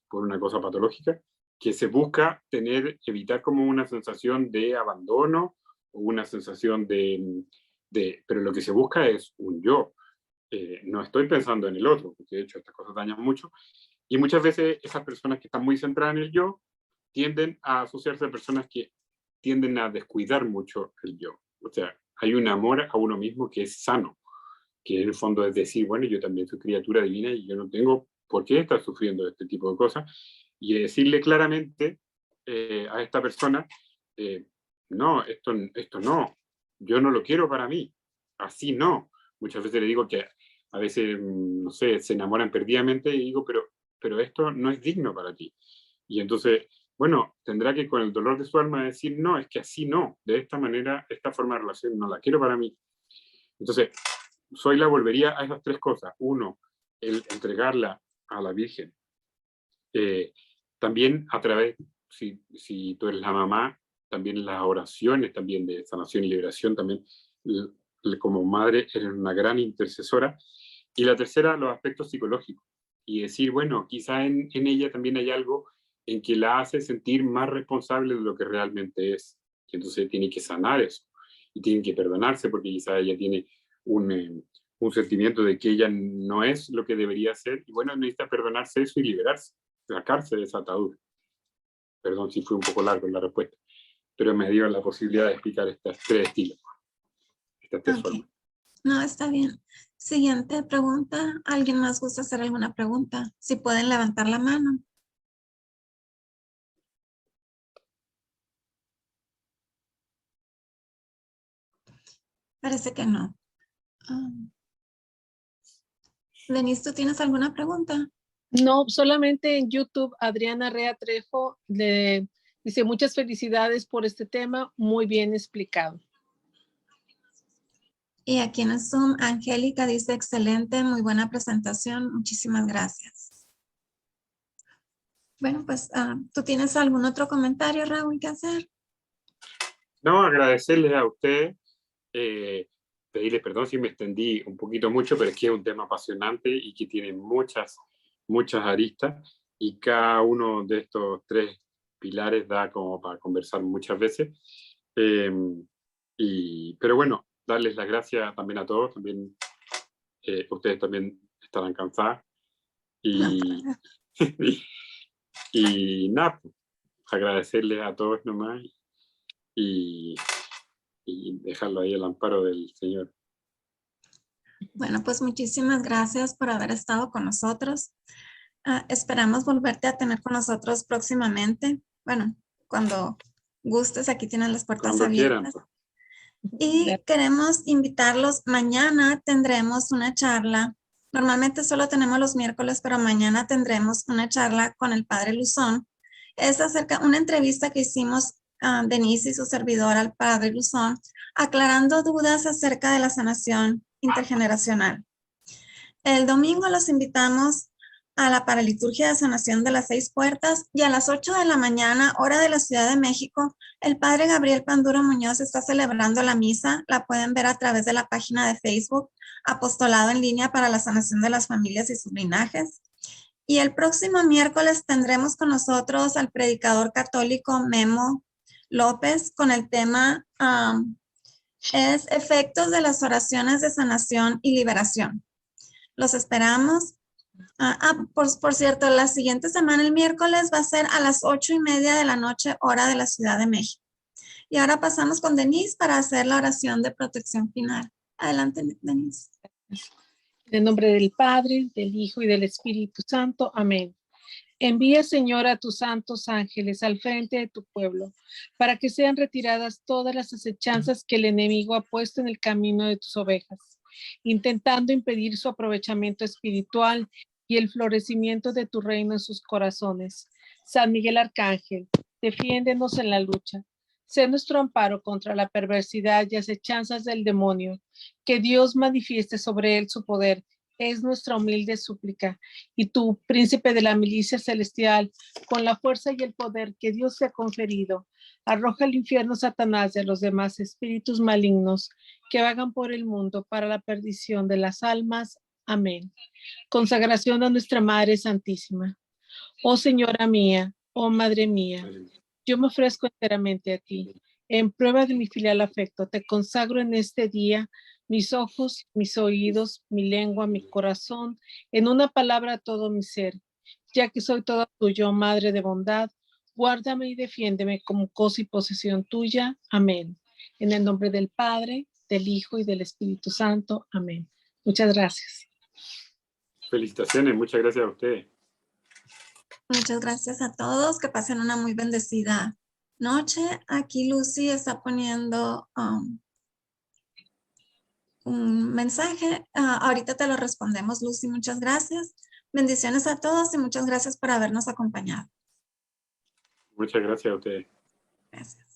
por una cosa patológica, que se busca evitar como una sensación de abandono o una sensación pero lo que se busca es un yo. No estoy pensando en el otro, porque de hecho estas cosas dañan mucho, y muchas veces esas personas que están muy centradas en el yo tienden a asociarse a personas que tienden a descuidar mucho el yo. O sea, hay un amor a uno mismo que es sano, que en el fondo es decir, bueno, yo también soy criatura divina y yo no tengo por qué estar sufriendo este tipo de cosas, y decirle claramente a esta persona, no, esto no, yo no lo quiero para mí, así no. Muchas veces le digo que a veces, no sé, se enamoran perdidamente y digo, pero esto no es digno para ti. Y entonces, bueno, tendrá que con el dolor de su alma decir, no, es que así no, de esta manera, esta forma de relación no la quiero para mí. Entonces, Soy la volvería a esas tres cosas. Uno, el entregarla a la Virgen. También a través, si tú eres la mamá, también las oraciones también de sanación y liberación, también como madre eres una gran intercesora. Y la tercera, los aspectos psicológicos. Y decir, bueno, quizá en ella también hay algo en que la hace sentir más responsable de lo que realmente es. Y entonces tiene que sanar eso. Y tiene que perdonarse porque quizá ella tiene un sentimiento de que ella no es lo que debería ser, y bueno, necesita perdonarse eso y liberarse, sacarse de esa atadura. Perdón si fue un poco largo en la respuesta, pero me dio la posibilidad de explicar estos tres estilos, estas tres formas. No, está bien. Siguiente pregunta. ¿Alguien más gusta hacer alguna pregunta? Si pueden levantar la mano. Parece que no. Denise, ¿tú tienes alguna pregunta? No, solamente en YouTube, Adriana Rea Trejo le dice muchas felicidades por este tema, muy bien explicado. Y aquí en el Zoom, Angélica dice excelente, muy buena presentación, muchísimas gracias. Bueno, pues, ¿tú tienes algún otro comentario, Raúl, que hacer? No, agradecerles a ustedes, pedirles perdón si me extendí un poquito mucho, pero es que es un tema apasionante y que tiene muchas aristas, y cada uno de estos tres pilares da como para conversar muchas veces. Pero bueno, darles las gracias también a todos, también ustedes también estarán cansados. Y, y nada, pues, agradecerles a todos nomás y dejarlo ahí al amparo del Señor. Bueno, pues muchísimas gracias por haber estado con nosotros. Esperamos volverte a tener con nosotros próximamente. Bueno, cuando gustes, aquí tienen las puertas Cuando abiertas. quieran. Y queremos invitarlos. Mañana tendremos una charla. Normalmente solo tenemos los miércoles, pero mañana tendremos una charla con el padre Luzón. Es acerca de una entrevista que hicimos Denise y su servidora al padre Luzón, aclarando dudas acerca de la sanación intergeneracional. El domingo los invitamos a la paraliturgia de sanación de las 6 puertas y a las 8 de la mañana, hora de la Ciudad de México, el padre Gabriel Panduro Muñoz está celebrando la misa. La pueden ver a través de la página de Facebook, Apostolado en Línea para la Sanación de las Familias y sus Linajes. Y el próximo miércoles tendremos con nosotros al predicador católico Memo López con el tema es efectos de las oraciones de sanación y liberación. Los esperamos. Por cierto, la siguiente semana, el miércoles, va a ser a las 8:30 de la noche, hora de la Ciudad de México. Y ahora pasamos con Denise para hacer la oración de protección final. Adelante, Denise. En el nombre del Padre, del Hijo y del Espíritu Santo. Amén. Envía, Señor, a tus santos ángeles al frente de tu pueblo, para que sean retiradas todas las acechanzas que el enemigo ha puesto en el camino de tus ovejas, intentando impedir su aprovechamiento espiritual y el florecimiento de tu reino en sus corazones. San Miguel Arcángel, defiéndenos en la lucha. Sé nuestro amparo contra la perversidad y acechanzas del demonio. Que Dios manifieste sobre él su poder. Es nuestra humilde súplica. Y tú, príncipe de la milicia celestial, con la fuerza y el poder que Dios te ha conferido, arroja al infierno Satanás y a los demás espíritus malignos que vagan por el mundo para la perdición de las almas. Amén. Consagración a nuestra Madre Santísima. Oh Señora mía, oh Madre mía, yo me ofrezco enteramente a ti. En prueba de mi filial afecto, te consagro en este día mis ojos, mis oídos, mi lengua, mi corazón, en una palabra todo mi ser. Ya que soy todo tuyo, Madre de bondad, guárdame y defiéndeme como cosa y posesión tuya. Amén. En el nombre del Padre, del Hijo y del Espíritu Santo. Amén. Muchas gracias. Felicitaciones, muchas gracias a ustedes. Muchas gracias a todos. Que pasen una muy bendecida noche. Aquí Lucy está poniendo un mensaje. Ahorita te lo respondemos, Lucy. Muchas gracias. Bendiciones a todos y muchas gracias por habernos acompañado. Muchas gracias a ustedes. Gracias.